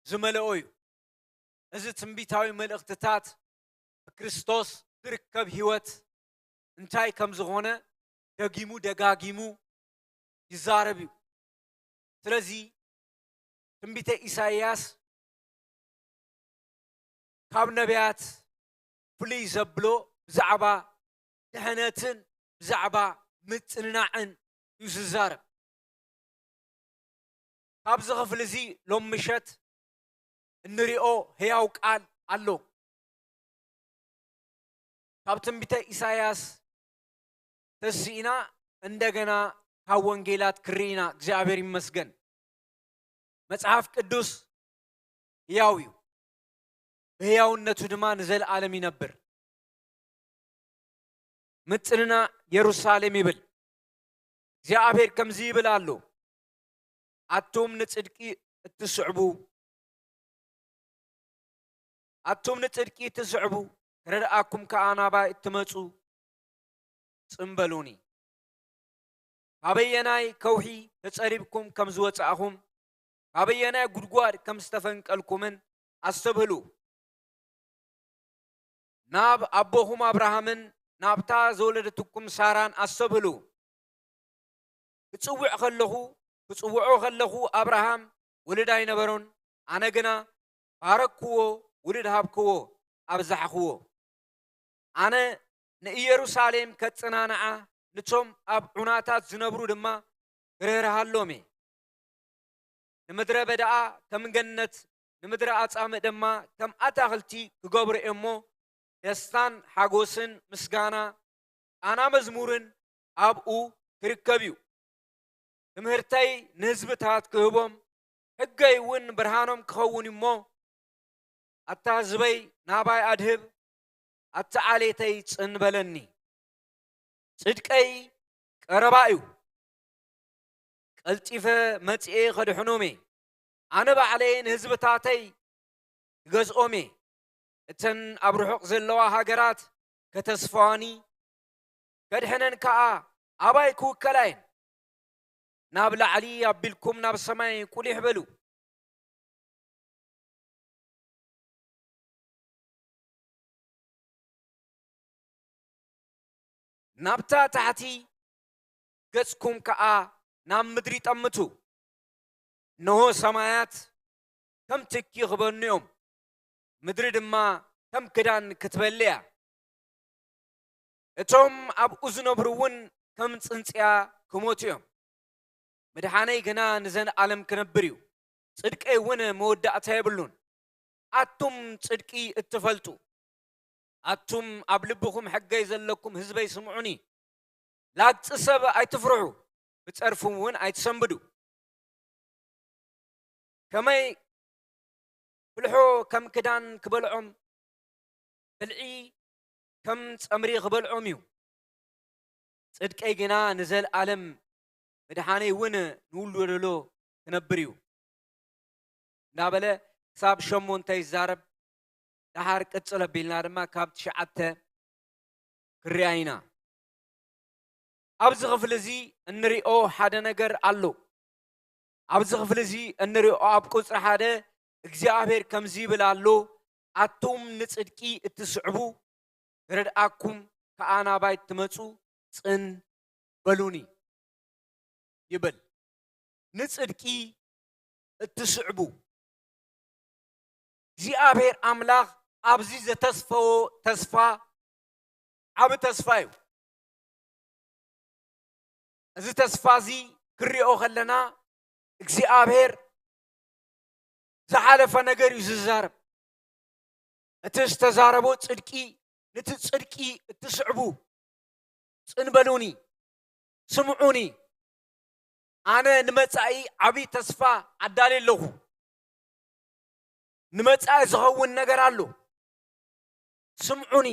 ዝመልኦ እዩ እዚ ትንቢታዊ መልእኽትታት ብክርስቶስ ዝርከብ ህይወት እንታይ ከም ዝኾነ ደጊሙ ደጋጊሙ ይዛረብ እዩ ስለዚ ትንቢተ ኢሳይያስ ካብ ነቢያት ፍልይ ዘብሎ ብዛዕባ ድሕነትን ብዛዕባ ምጽንናዕን ይዝዛረብ ኣብዚ ክፍሊ እዚ ሎም ምሸት እንሪኦ ህያው ቃል ኣሎ ካብ ትንቢተ ኢሳያስ ተሲኢና እንደገና ካብ ወንጌላት ክሪኢና እግዚአብሔር ይመስገን መጽሐፍ ቅዱስ ህያው እዩ በህያውነቱ ድማ ንዘለዓለም ይነብር ምጽንና ኢየሩሳሌም ይብል እግዚአብሔር ከምዚ ይብል ኣሎ አቶም ንጽድቂ እትስዕቡ ረድአኩም ከአናባይ እትመጹ ጽምበሉኒ ካበየናይ ከውሒ ተጸሪብኩም ከም ዝወጻእኹም ካበየናይ ጉድጓድ ከም ዝተፈንቀልኩምን አስብህሉ ናብ አቦኹም አብርሃምን ናብታ ዘወለደትኩም ሳራን አስብህሉ ክጽውዖ ከለኹ አብርሃም ውልድ ኣይነበሮን ኣነ ግና ባረክዎ ውልድ ሃብክዎ ኣብዛሕኽዎ ኣነ ንኢየሩሳሌም ከጽናንዓ ንቶም ኣብ ዑናታት ዝነብሩ ድማ ክረህርሃሎም ንምድረ በዳኣ ከም ገነት ንምድረ ኣጻምእ ድማ ከም ኣታኽልቲ ክገብሩ እሞ ደስታን ሓጎስን ምስጋና ቃና መዝሙርን ኣብኡ ክርከብ እዩ ትምህርተይ ንህዝብታት ክህቦም ሕገይ እውን ብርሃኖም ክኸውን እሞ ኣታዝበይ ናባይ ኣድህብ ኣተዓሌተይ ጽንበለኒ ጽድቀይ ቀረባ እዩ ቀልጢፈ መጽኤ ኸድሕኖሜ ኣነ ባዕለይ ንህዝብታተይ ክገዝኦሜ እተን ኣብ ርሑቕ ዘለዋ ሃገራት ከተስፋዋኒ ከድሕነን ከዓ ኣባይ ክውከላየን ናብ ላዕሊ ኣቢልኩም ናብ ሰማይ ቁሊሕ በሉ ናብታ ታሕቲ ገጽኩም ከዓ ናብ ምድሪ ጠምቱ እነሆ ሰማያት ከም ትኪ ክበኑ እዮም ምድሪ ድማ ከም ክዳን ክትበልያ እቶም ኣብኡ ዝነብሩ እውን ከም ጽንጽያ ክሞቱ እዮም ምድሓነይ ግና ንዘለዓለም ክነብር እዩ ጽድቀይ እውን መወዳእታ የብሉን ኣቱም ጽድቂ እትፈልጡ ኣቱም ኣብ ልብኹም ሕገይ ዘለኩም ህዝበይ ስምዑኒ ላግጽ ሰብ ኣይትፍርሑ ብጸርፉም እውን ኣይትሰንብዱ ከመይ ፍልሖ ከም ክዳን ክበልዖም ብልዒ ከም ጸምሪ ክበልዖም እዩ ጽድቀይ ግና ንዘለዓለም ምድሓነይ እውን ንውልወለሎ ክነብር እዩ እንዳበለ ክሳብ 8 ይዛረብ ዳሓር ቅጽል ኣቢልና ድማ ካብ 9 ክሪኣ ኢና ኣብዚ ክፍሊ እዚ እንሪኦ ሓደ ነገር ኣሎ ኣብዚ ክፍሊ እዚ እንሪኦ ኣብ ቁጽሪ 1 እግዚአብሔር ከምዚ ይብል ኣሎ ኣቱም ንጽድቂ እትስዕቡ ረድአኩም ከኣናባይ ትመጹ ጽን በሉኒ ይብል ንጽድቂ እትስዕቡ እግዚአብሔር ኣምላኽ ኣብዚ ዘተስፈዎ ተስፋ ዓብ ተስፋ እዩ እዚ ተስፋ እዚ ክሪኦ ከለና እግዚአብሔር ዝሓለፈ ነገር እዩ ዝዛረብ እቲ ዝተዛረቦ ጽድቂ ነቲ ጽድቂ እትስዕቡ ጽንበሉኒ ስምዑኒ ኣነ ንመጻኢ ዓብይ ተስፋ ዓዳሊ ኣለኹ ንመጻኢ ዝኸውን ነገር ኣሎ ስምዑኒ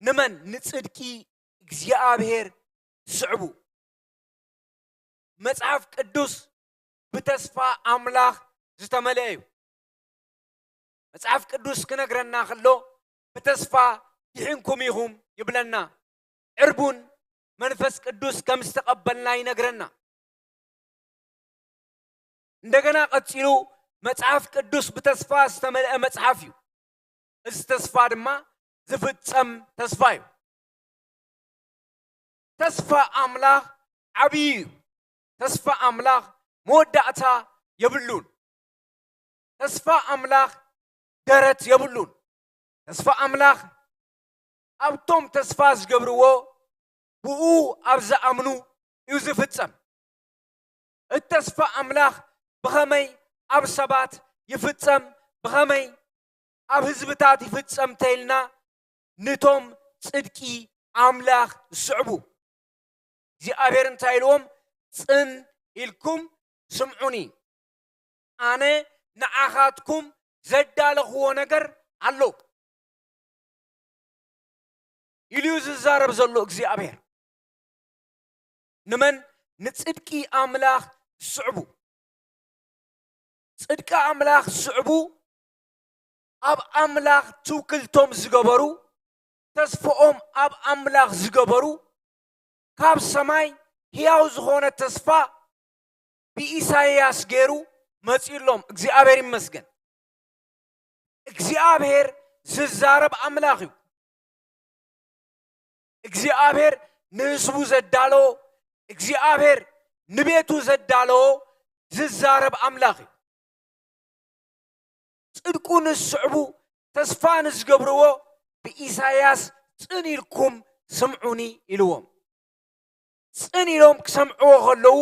ንመን ንጽድቂ እግዚአብሔር ስዕቡ መጽሐፍ ቅዱስ ብተስፋ ኣምላኽ ዝተመልአ እዩ መጽሐፍ ቅዱስ ክነግረና ከሎ ብተስፋ ይሕንኩም ኢኹም ይብለና ዕርቡን መንፈስ ቅዱስ ከም ዝተቀበልና ይነግረና እንደገና ቀጽሉ መጽሐፍ ቅዱስ ብተስፋ ዝተመልአ መጽሐፍ እዩ እዚ ተስፋ ድማ ዝፍጸም ተስፋ እዩ ተስፋ ኣምላኽ ዓብይ እዩ ተስፋ ኣምላኽ መወዳእታ የብሉን ተስፋ ኣምላኽ ደረት የብሉን ተስፋ ኣምላኽ أبتم تسفاز قبروا بقو أبزا أمنو يوزف التسم التسفى أملاخ بغمي أب سبات يفتسم بغمي أب هزبتات يفتسم تيلنا نتوم صدقي أملاخ السعبو زي أبيرن تايلوم صن إلكم سمعوني أنا نعاخاتكم زدالخ ونقر علو إليوز الزارب زلوك زي أبير نمن نتصدقي أملاخ السعبو صدق أملاخ السعبو أب أملاخ توكلتم زقبرو تسفؤهم أب أملاخ زقبرو كاب سماي هياو زخونة تسفى بإساياس غيرو مصيرلهم እግዚአብሔር ይመስገን እግዚአብሔር ዝዛረብ አምላኽ እዩ እግዚአብሔር ንህዝቡ ዘዳሎ እግዚአብሔር ንቤቱ ዘዳሎ ዝዛረብ አምላኽ እዩ ጽድቁን ዝስዕቡ ተስፋን ዝገብርዎ ብኢሳያስ ጽን ኢልኩም ስምዑኒ ኢልዎም ጽን ኢሎም ክሰምዕዎ ከለዉ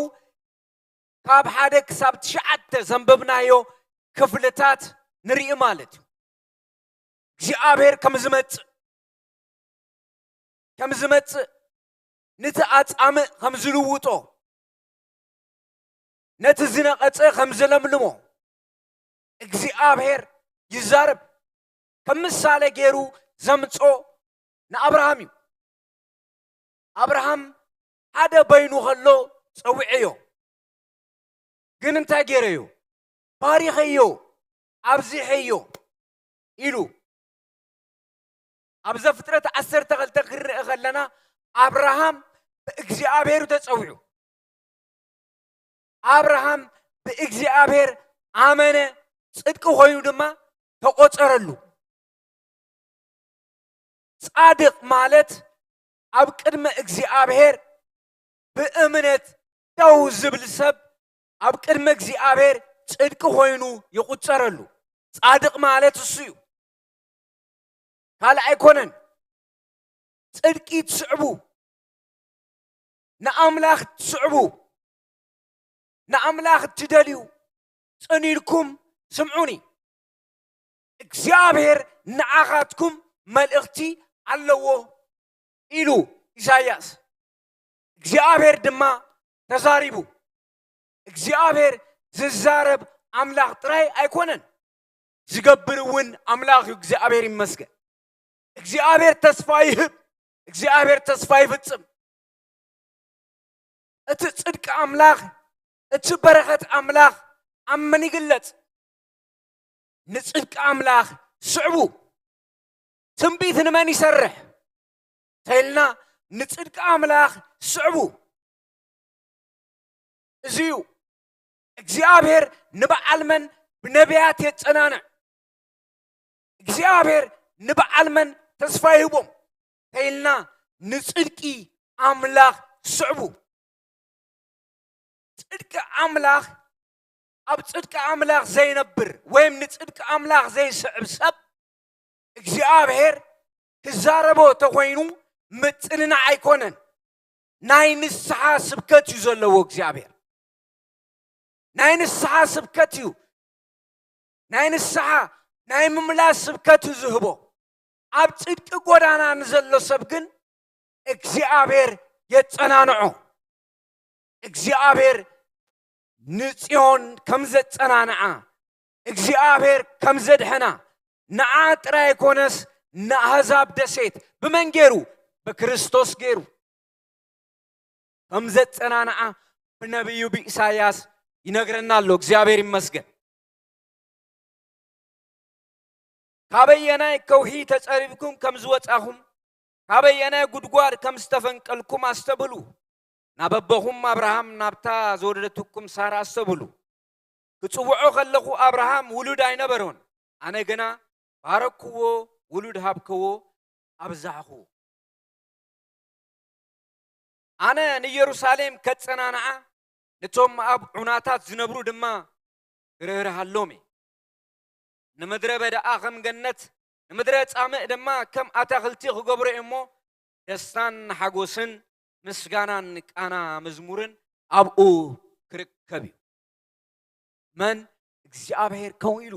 ካብ ሓደ ክሳብ 9 ዘንበብናዮ ክፍልታት ንርኢ ማለት እዩ እግዚአብሔር ከም ዝመጽእ ነቲ ኣጻምእ ከም ዝልውጦ ነቲ ዝነቐጸ ከም ዝለምልሞ እግዚአብሔር ይዛረብ ከም ምሳሌ ገይሩ ዘምጾ ንኣብርሃም እዩ ኣብርሃም ሓደ በይኑ ከሎ ፀዊዕዮ ግን እንታይ ገይረዮ ባሪኸዮ ኣብዚሐዮ ኢሉ ኣብ ዘፍጥረት 12 ክርእ ከለና ኣብርሃም ብእግዚአብሔር ተፀዊዑ ኣብርሃም ብእግዚአብሔር ኣመነ ጽድቂ ኮይኑ ድማ ተቆፀረሉ ጻድቅ ማለት ኣብ ቅድመ እግዚአብሔር ብእምነት ደው ዝብል ሰብ ኣብ ቅድመ እግዚአብሔር ጽድቂ ኮይኑ ይቁፀረሉ ጻድቅ ማለት እሱ እዩ ካልእ ኣይኮነን ጽድቂ ትስዕቡ ንኣምላኽ ትስዕቡ ንኣምላኽ ትደልዩ ጽኒልኩም ስምዑኒ እግዚአብሔር ንዓኻትኩም መልእኽቲ ኣለዎ ኢሉ ኢሳያስ እግዚአብሔር ድማ ተዛሪቡ እግዚአብሔር ዝዛረብ አምላኽ ጥራይ ኣይኮነን ዝገብርውን አምላኽ እዩ እግዚአብሔር ይመስገን እግዚአብሔር ተስፋ ይህብ እግዚአብሔር ተስፋ ይፍጽም እቲ ጽድቂ አምላኽ እቲ በረኸት አምላኽ ኣብ መን ይግለጽ ንጽድቂ አምላኽ ስዕቡ ትንቢት ንመን ይሰርሕ ተይልና ንጽድቂ አምላኽ ስዕቡ እዚዩ እግዚአብሔር ንበዓል መን ብነቢያት የጸናንዕ እግዚአብሔር ንበዓል መን ተስፋ ይህቦም ተይልና ንጽድቂ አምላኽ ስዕቡ ጽድቂ አምላኽ ኣብ ጽድቂ አምላኽ ዘይነብር ወይም ንጽድቂ አምላኽ ዘይስዕብ ሰብ እግዚአብሔር ክዛረቦ ተኮይኑ ምጽንና ኣይኮነን ናይ ንስሓ ስብከት እዩ ዘለዎ እግዚአብሔር ናይ ንስሓ ስብከት እዩ ናይ ንስሓ ናይ ምምላስ ስብከት እዩ ዝህቦ ኣብ ጽድቂ ጎዳና ንዘሎ ሰብ ግን እግዚአብሔር የጸናንዖ እግዚአብሔር ንጽዮን ከም ዘጸናንዓ እግዚአብሔር ከም ዘድሕና ንዓ ጥራይ ኮነስ ንኣሕዛብ ደሴት ብመን ገይሩ በክርስቶስ ገይሩ ከም ዘጸናንዓ ብነቢዩ ብኢሳያስ ይነግረና ኣሎ እግዚአብሔር ይመስገን ካበየናይ ከውሒ ተጸሪብኩም ከም ዝወጻኹም ካበየናይ ጉድጓድ ከም ዝተፈንቀልኩም አስተብሉ ናበበኹም አብርሃም ናብታ ዘወለደትኩም ሳራ አስተብሉ ክጽውዖ ከለኹ አብርሃም ውሉድ ኣይነበሮን ኣነ ግና ባረክዎ ውሉድ ሃብክዎ ኣብዛሕኽዎ ኣነ ንኢየሩሳሌም ከጸናንዓ ነቶም ኣብ ዑናታት ዝነብሩ ድማ ክርህርሃሎም ንምድረ በዳኣ ከም ገነት ንምድረ ጻምእ ድማ ከም ኣታኽልቲ ክገብሮ እሞ ደስታን ሓጎስን ምስጋናን ቃና መዝሙርን ኣብኡ ክርከብ እዩ መን እግዚአብሔር ከምኡ ኢሉ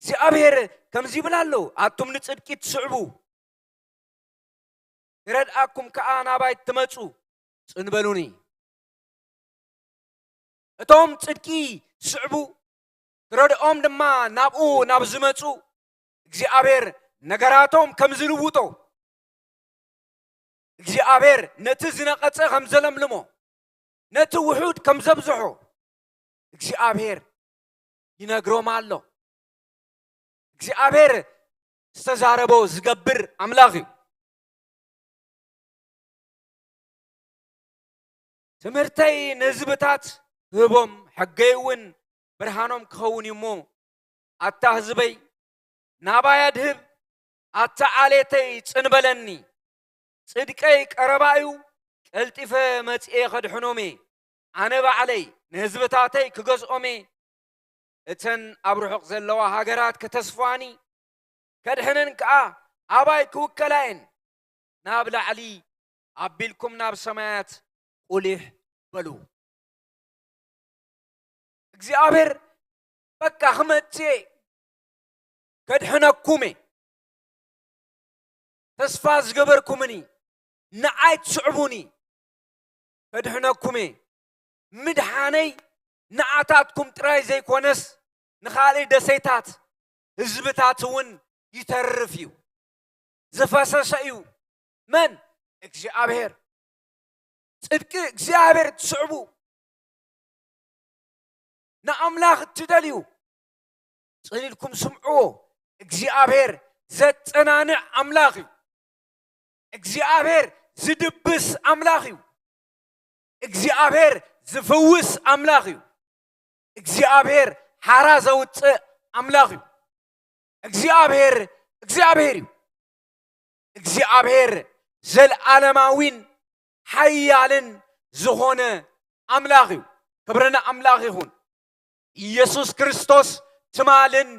እግዚአብሔር ከምዚ ይብል ኣሎ ኣቱም ንጽድቂ ትስዕቡ ይረድኣኩም ከዓ ናባይ ትመጹ ጽንበሉኒ እቶም ጽድቂ ስዕቡ ትረድኦም ድማ ናብኡ ናብ ዝመጹ እግዚአብሔር ነገራቶም ከም ዝልውጦ እግዚአብሔር ነቲ ዝነቐጸ ከም ዘለምልሞ ነቲ ውሑድ ከም ዘብዝሖ እግዚአብሔር ይነግሮም ኣሎ እግዚአብሔር ዝተዛረቦ ዝገብር ኣምላኽ እዩ ትምህርተይ ንህዝብታት ህቦም ሕገይ እውን ብርሃኖም ክኸውን እሞ ኣታ ህዝበይ ናባይ ኣድህብ ኣታ ዓሌተይ ጽንበለኒ ጽድቀይ ቀረባ እዩ ቀልጢፈ መጽኤ ኸድሕኖሜ ኣነ ባዕለይ ንህዝብታተይ ክገዝኦሜ እተን ኣብ ርሑቕ ዘለዋ ሃገራት ከተስፋኒ ከድሕነን ከዓ ኣባይ ክውከላየን ናብ ላዕሊ ኣቢልኩም ናብ ሰማያት ቁሊሕ በሉ እግዚአብሔር በቃ ክመጽእ ከድሕነኩሜ ተስፋ ዝገበርኩምኒ ንዓይ ትስዕቡኒ ከድሕነኩሜ ምድሓነይ ንዓታትኩም ጥራይ ዘይኮነስ ንኻልእ ደሰይታት ህዝብታት እውን ይተርፍ እዩ ዝፈሰሰ እዩ መን እግዚአብሔር ጽድቂ እግዚአብሔር ትስዕቡ ንኣምላኽ ትደልዩ ጽሊልኩም ስምዕዎ እግዚአብሔር ዘጸናንዕ ኣምላኽ እዩ እግዚአብሔር ዝድብስ ኣምላኽ እዩ እግዚአብሔር ዝፍውስ ኣምላኽ እዩ እግዚአብሔር ሓራ ዘውፅእ ኣምላኽ እዩ እግዚአብሔር እዩ እግዚአብሔር ዘለዓለማዊን ሓያልን ዝኾነ ኣምላኽ እዩ ክብረና ኣምላኽ ይኹን ኢየሱስ ክርስቶስ ትማልን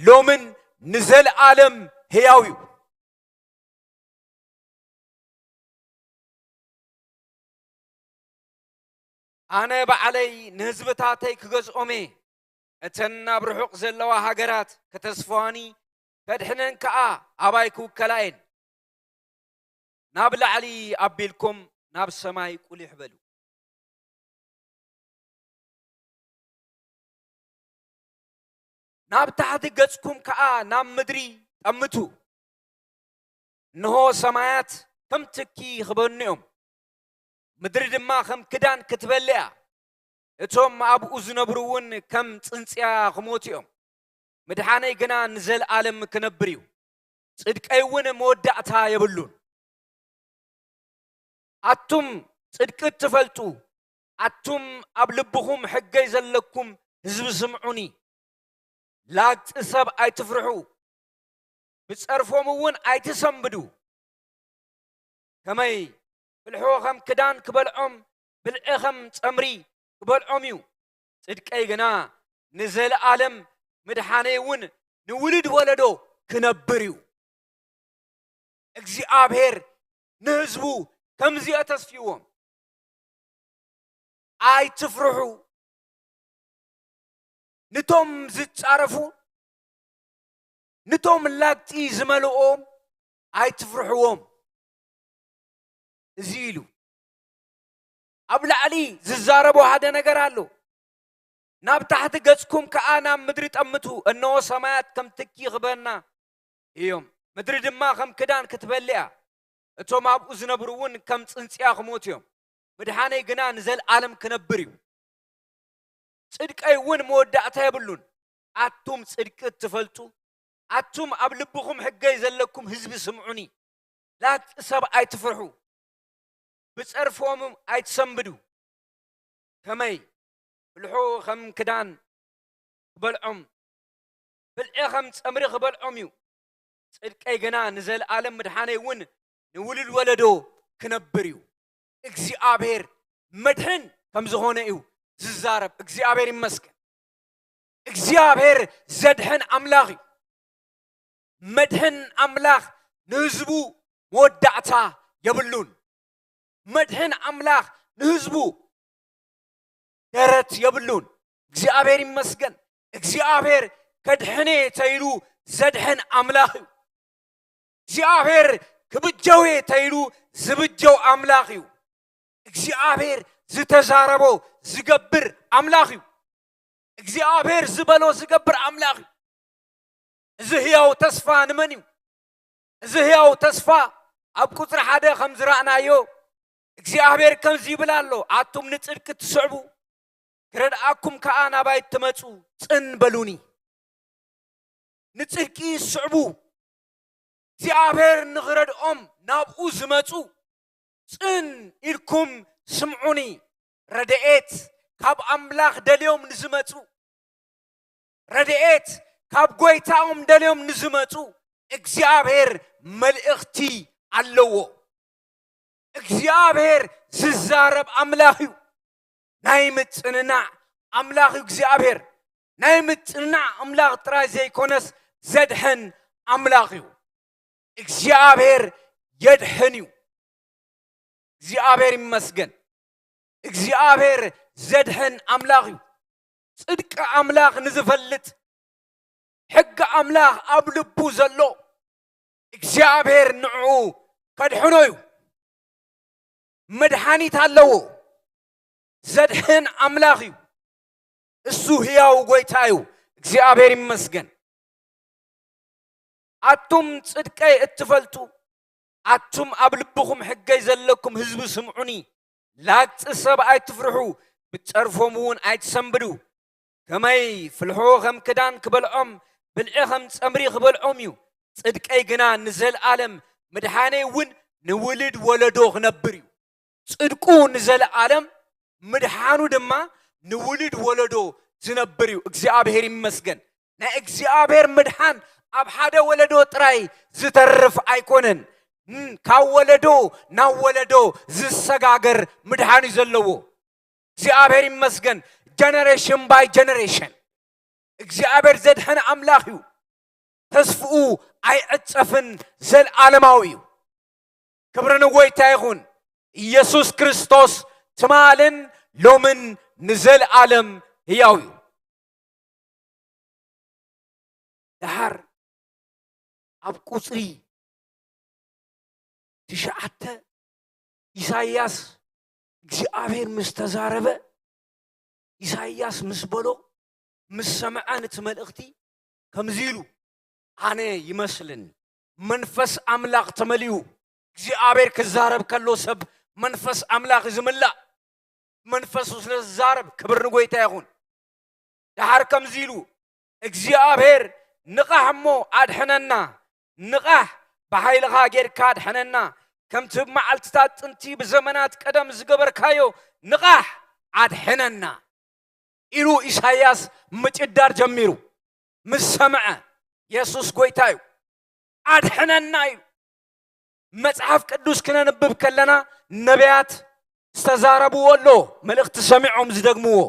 ሎምን ንዘለዓለም ሕያው እዩ ኣነ ባዕለይ ንህዝብታተይ ክገዝኦሜ እተን ናብ ርሑቕ ዘለዋ ሃገራት ከተስፋኒ ከድሕነን ከዓ ኣባይ ክውከላየን ናብ ላዕሊ ኣቢልኩም ናብ ሰማይ ቁሊሕ በሉ ናብ ታሕቲ ገጽኩም ከዓ ናብ ምድሪ ጠምቱ እንሆ ሰማያት ከም ትኪ ክበንኦም ምድሪ ድማ ከም ክዳን ክትበልያ እቶም ኣብኡ ዝነብሩ እውን ከም ጽንጽያ ክሞቱ እዮም ምድሓነይ ግና ንዘለዓለም ክነብር እዩ ጽድቀይ እውን መወዳእታ የብሉን ኣቱም ጽድቂ ትፈልጡ ኣቱም ኣብ ልብኹም ሕገይ ዘለኩም ህዝቢ ስምዑኒ ላግፂ ሰብ ኣይትፍርሑ ብጸርፎም እውን ኣይትሰንብዱ ከመይ ብልሖ ከም ክዳን ክበልዖም ብልዒ ከም ጸምሪ ክበልዖም እዩ ጽድቀይ ግና ንዘለዓለም ምድሓነይ እውን ንውልድ ወለዶ ክነብር እዩ እግዚአብሔር ንህዝቡ ከምዚኣ ተስፊዎም ኣይትፍርሑ ንቶም ዝጻረፉ ንቶም ላግጢ ዝመልኦም ኣይትፍርሕዎም እዚ ኢሉ ኣብ ላዕሊ ዝዛረቦ ሓደ ነገር ኣሎ ናብ ታሕቲ ገጽኩም ከዓ ናብ ምድሪ ጠምቱ እነሆ ሰማያት ከም ትኪ ክበና እዮም ምድሪ ድማ ከም ክዳን ክትበልያ እቶም ኣብኡ ዝነብሩ እውን ከም ጽንጽያ ክሞቱ እዮም ምድሓነይ ግና ንዘለዓለም ክነብር እዩ ጽድቀይ እውን መወዳእታ የብሉን ኣቱም ጽድቂ ትፈልጡ ኣቱም ኣብ ልብኹም ሕገይ ዘለኩም ህዝቢ ስምዑኒ ላግጢ ሰብ ኣይትፍርሑ ብጸርፎም ኣይትሰንብዱ ከመይ ብልሖ ከም ክዳን ክበልዖም ብልዒ ከም ጸምሪ ክበልዖም እዩ ጽድቀይ ግና ንዘለዓለም ምድሓነይ እውን ንውልድ ወለዶ ክነብር እዩ እግዚአብሔር መድሕን ከም ዝኾነ እዩ ዝዛረብ እግዚአብሔር ይመስገን እግዚአብሔር ዘድሕን ኣምላኽ እዩ መድህን ኣምላኽ ንህዝቡ መወዳእታ የብሉን መድህን ኣምላኽ ንህዝቡ ደረት የብሉን እግዚአብሔር ይመስገን እግዚአብሔር ከድሕኔ ተይሉ ዘድሕን ኣምላኽ እዩ እግዚአብሔር ክብጀው ተይሉ ዝብጀው ኣምላኽ እዩ እግዚአብሔር ዝተዛረቦ ዝገብር ኣምላኽ እዩ እግዚአብሔር ዝበሎ ዝገብር ኣምላኽ እዩ እዚ ህያው ተስፋ ንመን እዩ እዚ ህያው ተስፋ ኣብ ቁፅሪ 1 ከም ዝረኣናዮ እግዚአብሔር ከምዚ ይብል ኣሎ ኣቱም ንጽድቂ ትስዕቡ ክረድኣኩም ከዓ ናባይ ትመፁ ጽን በሉኒ ንጽድቂ ይስዕቡ እግዚአብሔር ንኽረድኦም ናብኡ ዝመፁ ጽን ኢልኩም ስምዑኒ ረድኤት ካብ ኣምላኽ ደልዮም ንዝመፁ ረድኤት ካብ ጎይታኦም ደልዮም ንዝመፁ እግዚአብሔር መልእኽቲ ኣለዎ እግዚአብሔር ዝዛረብ ኣምላኽ እዩ ናይ ምጽንናዕ ኣምላኽ እዩ እግዚአብሔር ናይ ምጽንናዕ ኣምላኽ ጥራይ ዘይኮነስ ዘድሕን ኣምላኽ እዩ እግዚአብሔር የድሕን እዩ እግዚአብሔር ይመስገን እግዚአብሔር ዘድሕን ኣምላኽ እዩ ጽድቂ ኣምላኽ ንዝፈልጥ ሕጊ ኣምላኽ ኣብ ልቡ ዘሎ እግዚአብሔር ንዕኡ ከድሕኖ እዩ መድኃኒት ኣለዎ ዘድሕን ኣምላኽ እዩ እሱ ህያው ጎይታ እዩ እግዚአብሔር ይመስገን ኣቱም ጽድቀይ እትፈልጡ ኣቱም ኣብ ልብኹም ሕገይ ዘለኩም ህዝቢ ስምዑኒ ላግፂ ሰብ ኣይትፍርሑ ብፀርፎም እውን ኣይትሰንብዱ ከመይ ፍልሖ ከም ክዳን ክበልዖም ብልዒ ከም ጸምሪ ክበልዖም እዩ ጽድቀይ ግና ንዘለዓለም ምድሓነይ እውን ንውልድ ወለዶ ክነብር እዩ ጽድቁ ንዘለዓለም ምድሓኑ ድማ ንውልድ ወለዶ ዝነብር እዩ እግዚአብሔር ይመስገን ናይ እግዚአብሔር ምድሓን ኣብ ሓደ ወለዶ ጥራይ ዝተርፍ ኣይኮነን ካብ ወለዶ ናብ ወለዶ ዝሰጋገር ምድሓን እዩ ዘለዎ እግዚአብሔር ይመስገን ጀነሬሽን ባይ ጀነሬሽን እግዚአብሔር ዘድሕን ኣምላኽ እዩ ተስፍኡ ኣይዕፀፍን ዘለዓለማዊ እዩ ክብሪ ንጎይታ ይኹን ኢየሱስ ክርስቶስ ትማልን ሎምን ንዘለዓለም ህያው እዩ ድሓር ኣብ ቁፅሪ 9 ኢሳይያስ እግዚአብሔር ምስ ተዛረበ ኢሳይያስ ምስ በሎ ምስ ሰምዐ ነቲ መልእኽቲ ከምዚ ኢሉ ኣነ ይመስልን መንፈስ ኣምላኽ ተመሊኡ እግዚአብሔር ክዛረብ ከሎ ሰብ መንፈስ ኣምላኽ ዝምላእ መንፈሱ ስለ ዝዛረብ ክብሪ ንጎይታ ይኹን ድሓር ከምዚ ኢሉ እግዚአብሔር ንቓሕ እሞ ኣድሕነና ንቓሕ ብሓይልኻ ጌርካ ኣድሕነና ከምቲ መዓልትታት ጥንቲ ብዘመናት ቀደም ዝገበርካዮ ንቓሕ ኣድሕነና ኢሉ ኢሳይያስ ምጭዳር ጀሚሩ ምስ ሰምዐ ኢየሱስ ጎይታ እዩ ኣድሕነና ኢሉ መጽሓፍ ቅዱስ ክነንብብ ከለና ነቢያት ዝተዛረብዎ ኣሎ መልእኽቲ ሰሚዖም ዝደግምዎ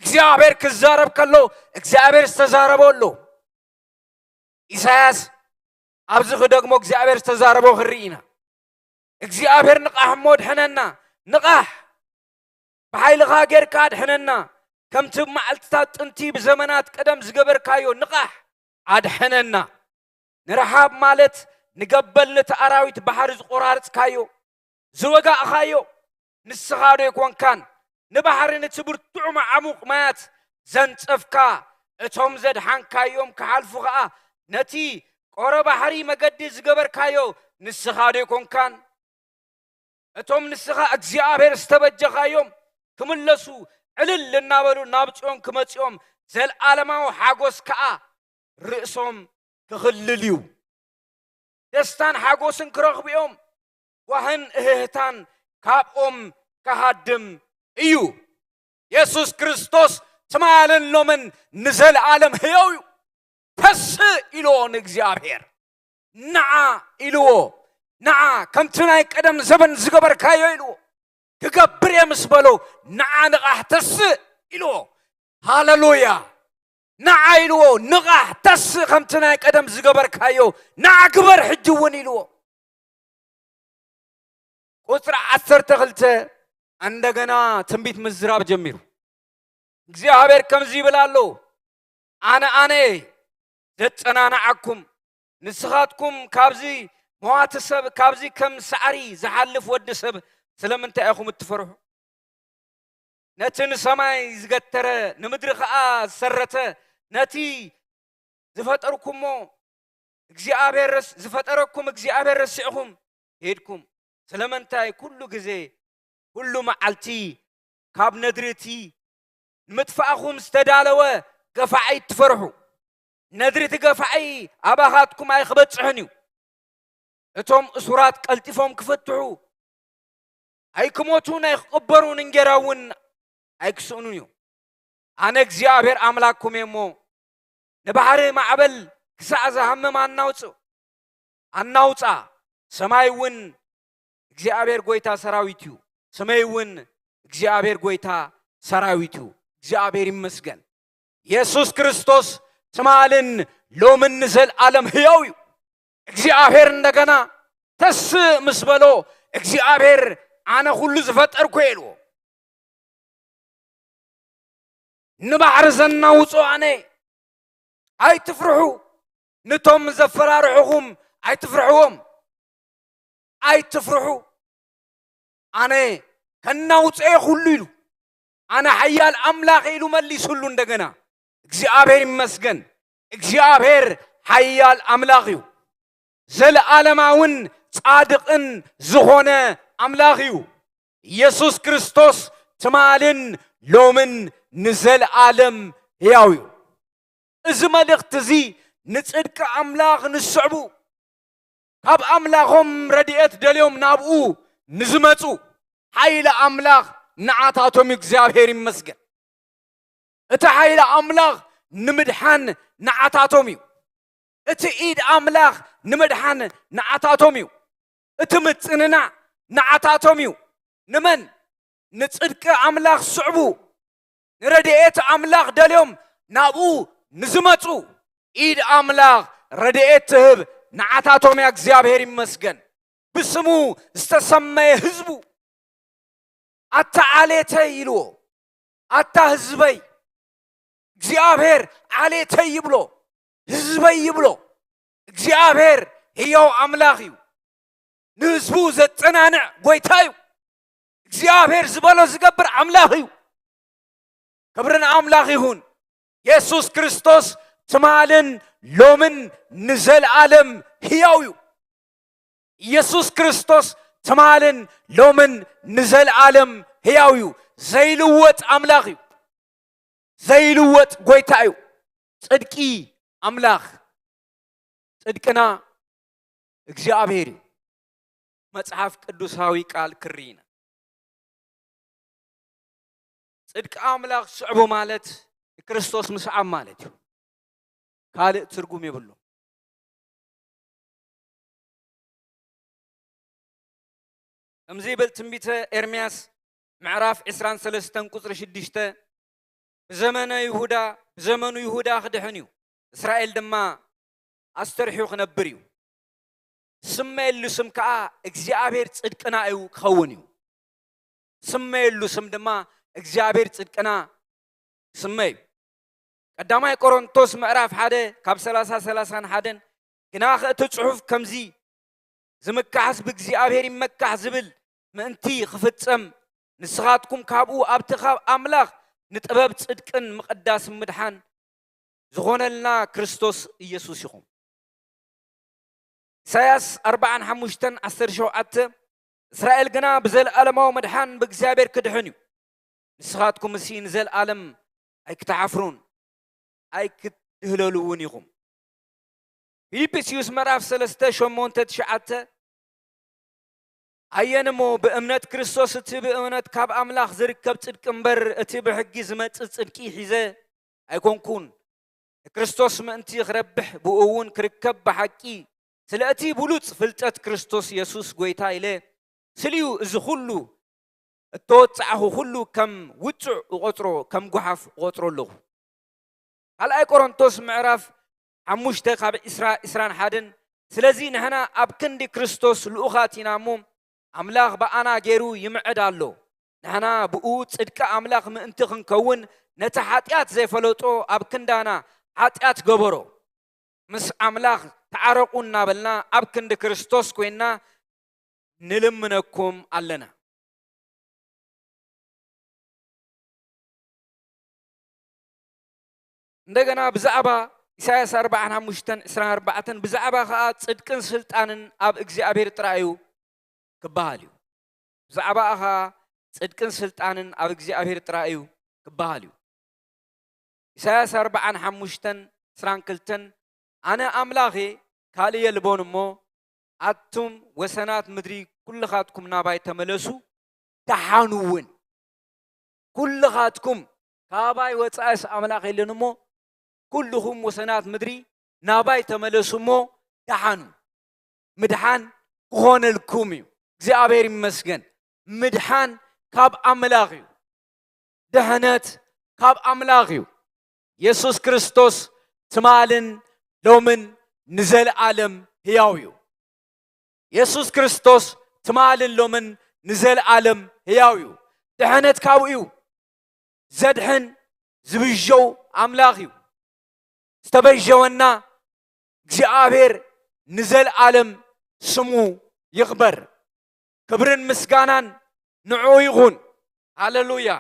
እግዚአብሔር ክዛረብ ከሎ እግዚአብሔር ዝተዛረቦ ኣሎ ኢሳይያስ ኣብዚ ክደግሞ እግዚአብሔር ዝተዛረቦ ክርኢ ኢና እግዚአብሔር ንቓሕ እሞ ኣድሕነና ንቓሕ ብሓይልኻ ጌርካ ኣድሕነና ከምቲ መዓልትታት ጥንቲ ብዘመናት ቀደም ዝገበርካዮ ንቓሕ ኣድሕነና ንረሓብ ማለት ንገበል ነቲ ኣራዊት ባሕሪ ዝቆራርፅካዮ ዝወጋእኻዮ ንስኻ ዶ ይኮንካን ንባሕሪ ነቲ ብርቱዕ ዓሙቕ ማያት ዘንፀፍካ እቶም ዘድሓንካዮም ክሓልፉ ከዓ ነቲ ቆረ ባሕሪ መገዲ ዝገበርካዮ ንስኻ ዶ ይኮንካን እቶም ንስኻ እግዚአብሔር ዝተበጀኻዮም ክምለሱ ዕልል እናበሉ ናብ ጽዮን ክመጺኦም ዘለዓለማዊ ሓጎስ ከዓ ርእሶም ክኽልል እዩ ደስታን ሓጎስን ክረኽቡ እዮም ዋህን እህህታን ካብኦም ክሃድም እዩ ኢየሱስ ክርስቶስ ትማልን ሎምን ንዘለዓለም ህያው እዩ ተስእ ኢልዎ ንእግዚአብሔር ነዓ ኢልዎ ነዓ ከምቲ ናይ ቀደም ዘመን ዝገበርካዮ ኢልዎ ክገብር እየ ምስ በሎ ነዓ ንቓሕ ተስእ ኢልዎ ሃሌሉያ نعايلو نقع تس خمتنا قدم زغبر كايو نعكبر حجون يلو ቁጥር 12 እንደገና ትንቢት ምዝራብ ጀመሩ እግዚአብሔር ከምዚ ይብላሉ አነ ዘጸናናዓኩም ንስኻትኩም ካብዚ መዋተሰብ ካብዚ ከም ሳዕሪ ዝሓልፍ ወዲ ሰብ ስለምንታይ ኢኹም እትፈርሑ ነትን ሰማይ ዝገተረ ንምድሪ ኸኣ ዝሰረተ ነቲ ዝፈጠርኩሞ እግዚአብሔር ረሲዕኩም ሄድኩም ስለምንታይ ኩሉ ግዜ ኩሉ መዓልቲ ካብ ነድርቲ ንምጥፋእኹም ዝተዳለወ ገፋዓይ ትፈርሑ ነድርቲ ገፋዓይ ኣባኻትኩም ኣይክበፅሕን እዩ እቶም እሱራት ቀልጢፎም ክፍትሑ ኣይክሞቱን ኣይክቅበሩን እንጌራውን ኣይክስኡንን እዩ ኣነ እግዚአብሔር ኣምላክኩም እሞ ንባሕሪ ማዕበል ክሳዕ ዝሃምም ኣናውፃ ሰማይ እውን እግዚአብሔር ጎይታ ሰራዊት እዩ ሰማይ እውን እግዚአብሔር ጎይታ ሰራዊት እዩ እግዚአብሔር ይመስገን ኢየሱስ ክርስቶስ ትማልን ሎምን ዘለዓለም ሕያው እዩ እግዚአብሔር እንደገና ተስ ምስበሎ እግዚአብሔር ኣነ ሁሉ ዝፈጠርኩ ኢልዎ ንባሕሪ ዘናውፆ ኣነ ኣይትፍርሑ ነቶም ዘፈራርሑኹም ኣይትፍርሕዎም ኣይትፍርሑ ኣነ ከናውፅኤ ሁሉ ኢሉ ኣነ ሓያል ኣምላኽ ኢሉ መሊሱሉ እንደገና እግዚአብሔር ይመስገን እግዚአብሔር ሓያል ኣምላኽ እዩ ዘለዓለማውን ጻድቕን ዝኾነ ኣምላኽ እዩ ኢየሱስ ክርስቶስ ትማልን ሎምን ንዘለዓለም ሕያው እዩ እዚ መልእኽቲ እዚ ንጽድቂ ኣምላኽ ንስዕቡ ካብ ኣምላኾም ረድኤት ደልዮም ናብኡ ንዝመፁ ሓይለ ኣምላኽ ንዓታቶም እግዚአብሔር ይመስገን እቲ ሓይለ ኣምላኽ ንምድሓን ንዓታቶም እዩ እቲ ኢድ ኣምላኽ ንምድሓን ንዓታቶም እዩ እቲ ምጽንናዕ ንዓታቶም እዩ ንመን ንጽድቂ ኣምላኽ ስዕቡ ንረድኤት ኣምላኽ ደልዮም ናብኡ ንዝመፁ ኢድ ኣምላኽ ረድኤት ትህብ ንዓታቶም ያ እግዚአብሔር ይመስገን ብስሙ ዝተሰመየ ህዝቡ ኣታ ዓሌተይ ይልዎ ኣታ ህዝበይ እግዚአብሔር ዓሌተይ ይብሎ ህዝበይ ይብሎ እግዚአብሔር ሕያው ኣምላኽ እዩ ንህዝቡ ዘጸናንዕ ጎይታ እዩ እግዚአብሔር ዝበሎ ዝገብር ኣምላኽ እዩ ክብርን ኣምላኽ ይሁን ኢየሱስ ክርስቶስ ትማልን ሎምን ንዘለዓለም ሕያው እዩ ኢየሱስ ክርስቶስ ትማልን ሎምን ንዘለዓለም ሕያው እዩ ዘይልወጥ ኣምላኽ እዩ ዘይልወጥ ጎይታ እዩ ጽድቂ ኣምላኽ ጽድቅና እግዚአብሔር እዩ መጽሓፍ ቅዱሳዊ ቃል ክርኢና ጽድቂ ኣምላኽ ስዕቡ ማለት ክርስቶስ ምስዓብ ማለት እዩ ካልእ ትርጉም ይብሉ ከምዚ ይብል ትንቢተ ኤርምያስ ምዕራፍ 23 ቁጥሪ 6 ብዘመኑ ይሁዳ ክድሕን እዩ እስራኤል ድማ ኣስተርሒዩ ክነብር እዩ ስመየሉ ስም ከዓ እግዚአብሔር ጽድቅና እዩ ክኸውን እዩ ስመየሉ ስም ድማ እግዚአብሔር ጽድቅና ስመይ ቀዳማይ ቆሮንቶስ ምዕራፍ 1 ካብ 31 ግና እቲ ጽሑፍ ከምዚ ዝምካሕስ ብእግዚአብሔር ይመካሕ ዝብል ምእንቲ ክፍጸም ንስኻትኩም ካብኡ ኣብቲ ካብ ኣምላኽ ንጥበብ ጽድቅን ምቕዳስ ምድሓን ዝኾነልና ክርስቶስ ኢየሱስ ኢኹም ኢሳያስ 45:17 እስራኤል ግና ብዘለዓለማዊ መድሓን ብእግዚአብሔር ክድሕን እዩ ንስኻትኩም እሲ ንዘለዓለም ኣይክተሓፍሩን ኣይክትህለሉውን ኢኹም ፊልጵስዩስ ምዕራፍ 3:8-9 ኣየንሞ ብእምነት ክርስቶስ እቲ ብእምነት ካብ ኣምላኽ ዝርከብ ጽድቂ እምበር እቲ ብሕጊ ዝመጽእ ጽድቂ ሒዘ ኣይኮንኩን ክርስቶስ ምእንቲ ክረብሕ ብኡ እውን ክርከብ ብሓቂ ስለ እቲ ብሉፅ ፍልጠት ክርስቶስ ኢየሱስ ጎይታ ኢለ ስልዩ እዚ ኩሉ እተወፅዓኹ ኩሉ ከም ውፁዕ እቆፅሮ ከም ጓሓፍ እቆፅሮ ኣለኹ ካልኣይ ቆሮንቶስ ምዕራፍ 5 ካብ 21 ስለዚ ንሕና ኣብ ክንዲ ክርስቶስ ልኡኻት ኢና እሞ ኣምላኽ ብኣና ገይሩ ይምዕድ ኣሎ ንሕና ብኡ ጽድቂ ኣምላኽ ምእንቲ ክንከውን ነቲ ሓጢኣት ዘይፈለጦ ኣብ ክንዳና ሓጢኣት ገበሮ ምስ ኣምላኽ ተዓረቁ እናበልና ኣብ ክንዲ ክርስቶስ ኮይና ንልምነኩም ኣለና እንደገና ብዛዕባ ኢሳያስ 45:24 ብዛዕባ ከዓ ጽድቅን ስልጣንን ኣብ እግዚአብሔር ጥራይ እዩ ክበሃል እዩ ብዛዕባ ከዓ ጽድቅን ስልጣንን ኣብ እግዚአብሔር ጥራይ እዩ ክበሃል እዩ ኢሳያስ 45:22 ኣነ ኣምላኺ ካልእ የልቦን እሞ ኣቱም ወሰናት ምድሪ ኩልኻትኩም ናባይ ተመለሱ ተሓኑውን ኩልኻትኩም ካባይ ወፃእስ ኣምላኽ የለን እሞ ኩልኹም ወሰናት ምድሪ ናባይ ተመለሱ እሞ ተሓኑ ምድሓን ክኾነልኩም እዩ እግዚአብሔር ይመስገን ምድሓን ካብ ኣምላኽ እዩ ድሕነት ካብ ኣምላኽ እዩ ኢየሱስ ክርስቶስ ትማልን ሎምን ንዘለዓለም ሕያው እዩ ኢየሱስ ክርስቶስ ትማልን ሎምን ንዘለዓለም ሕያው እዩ ድሕነት ካብኡ እዩ ዘድሕን ዝብጀው ኣምላኽ እዩ ዝተበጀወና እግዚአብሔር ንዘለዓለም ስሙ ይኽበር ክብርን ምስጋናን ንዑ ይኹን ሃሌሉያ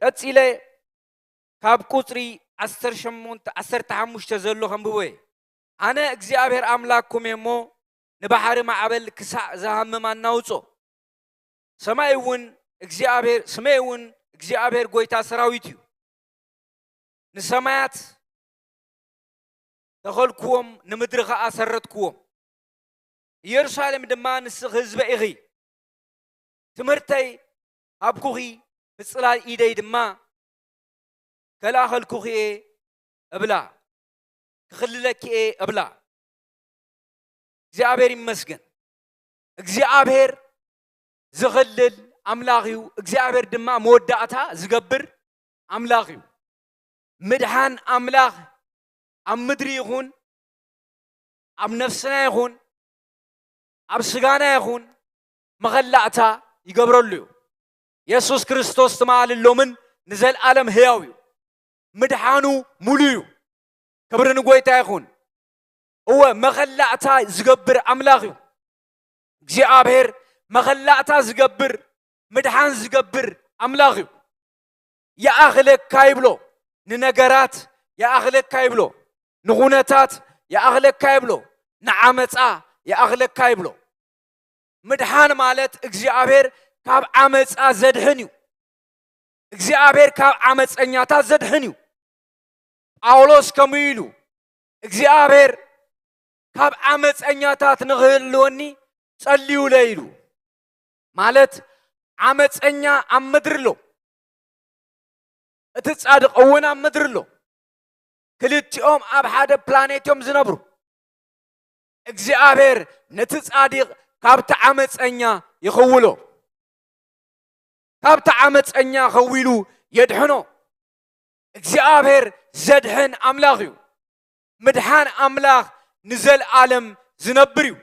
ቀፂለ ካብ ቁፅሪ 15 ዘሎ ከንብቦ ኣነ እግዚአብሔር ኣምላክኩም እሞ ንባሕሪ ማዕበል ክሳዕ ዝሃምም ኣናውፆ ሰማይ እውን እግዚአብሔር ጎይታ ሰራዊት እዩ ንሰማያት ተኸልክዎም ንምድሪ ከዓ ሰረትክዎም ኢየሩሳሌም ድማ ንስኽ ህዝበ ኢኺ ትምህርተይ ሃብኩኺ ብፅላል ኢደይ ድማ ከላኸልኩኺ እየ እብላ ክኽልለኪ እየ እብላ እግዚአብሔር ይመስገን እግዚአብሔር ዝኽልል ኣምላኽ እዩ እግዚአብሔር ድማ መወዳእታ ዝገብር ኣምላኽ እዩ ምድሓን ኣምላኽ ኣብ ምድሪ ይኹን ኣብ ነፍስና ይኹን ኣብ ስጋና ይኹን መኸላእታ ይገብረሉ እዩ ኢየሱስ ክርስቶስ ትማልሎምን ንዘለዓለም ሕያው እዩ ምድሓኑ ሙሉእ እዩ ክብሪ ንጎይታ ይኹን እወ መኸላእታ ዝገብር ኣምላኽ እዩ እግዚአብሔር መኸላእታ ዝገብር ምድሓን ዝገብር ኣምላኽ እዩ የኣኽለካ ይብሎ ንነገራት የኣኽለካ ይብሎ ንኹነታት የኣኽለካ ይብሎ ንዓመፃ የኣኽለካ ይብሎ ምድሓን ማለት እግዚአብሔር ካብ ዓመፃ ዘድሕን እዩ እግዚአብሔር ካብ ዓመፀኛታት ዘድሕን እዩ ጳውሎስ ከምኡ ኢሉ እግዚአብሔር ካብ ዓመፀኛታት ንኽህልወኒ ጸልዩለ ኢሉ ማለት ዓመፀኛ ኣብ ምድሪ ኣሎ እቲ ጻድቕ እውን ኣብ ምድሪ ኣሎ ክልቲኦም ኣብ ሓደ ፕላኔት እዮም ዝነብሩ እግዚአብሔር ነቲ ጻድቕ ካብቲ ዓመፀኛ ይኽውሎ ካብቲ ዓመፀኛ ኸዊሉ የድሕኖ እግዚአብሔር ዘድሕን ኣምላኽ እዩ ምድሓን ኣምላኽ ንዘለዓለም ዝነብር እዩ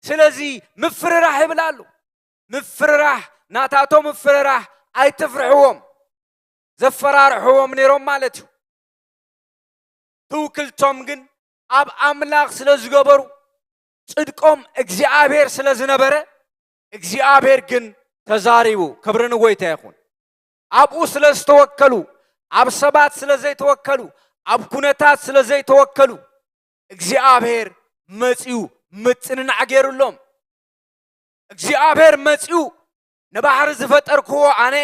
ስለዚ ምፍርራሕ ይብላሉ ምፍርራሕ ናታቶም ምፍርራሕ ኣይትፍርሕዎም ዘፈራርሕዎም ነይሮም ማለት እዩ ትውክልቶም ግን ኣብ ኣምላኽ ስለ ዝገበሩ ጽድቆም እግዚአብሔር ስለ ዝነበረ እግዚአብሔር ግን ተዛሪቡ ክብሪ ንጎይታ ይኹን ኣብኡ ስለ ዝተወከሉ ኣብ ሰባት ስለ ዘይተወከሉ ኣብ ኩነታት ስለ ዘይተወከሉ እግዚአብሔር መጺኡ ምጽንናዕ ገይሩሎም እግዚአብሔር መጺኡ ንባሕሪ ዝፈጠርክዎ ኣነ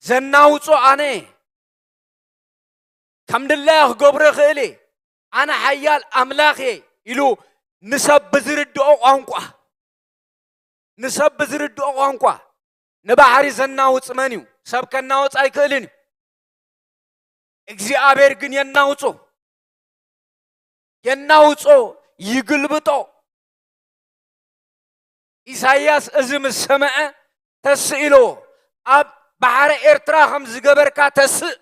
ዘናውፆ ኣነ ከም ድላይ ክገብሮ ይኽእል እየ ኣነ ሓያል ኣምላኽ እየ ኢሉ ንሰብ ብዝርድኦ ቋንቋ ንባሕሪ ዘናውፅ መን እዩ ሰብ ከናውፅ ኣይክእልን እዩ እግዚአብሔር ግን የናውፆ ይግልብጦ ኢሳይያስ እዚ ምስ ሰምዐ ተስኢሎ ኣብ بحر إرترا خمز جبركا تسق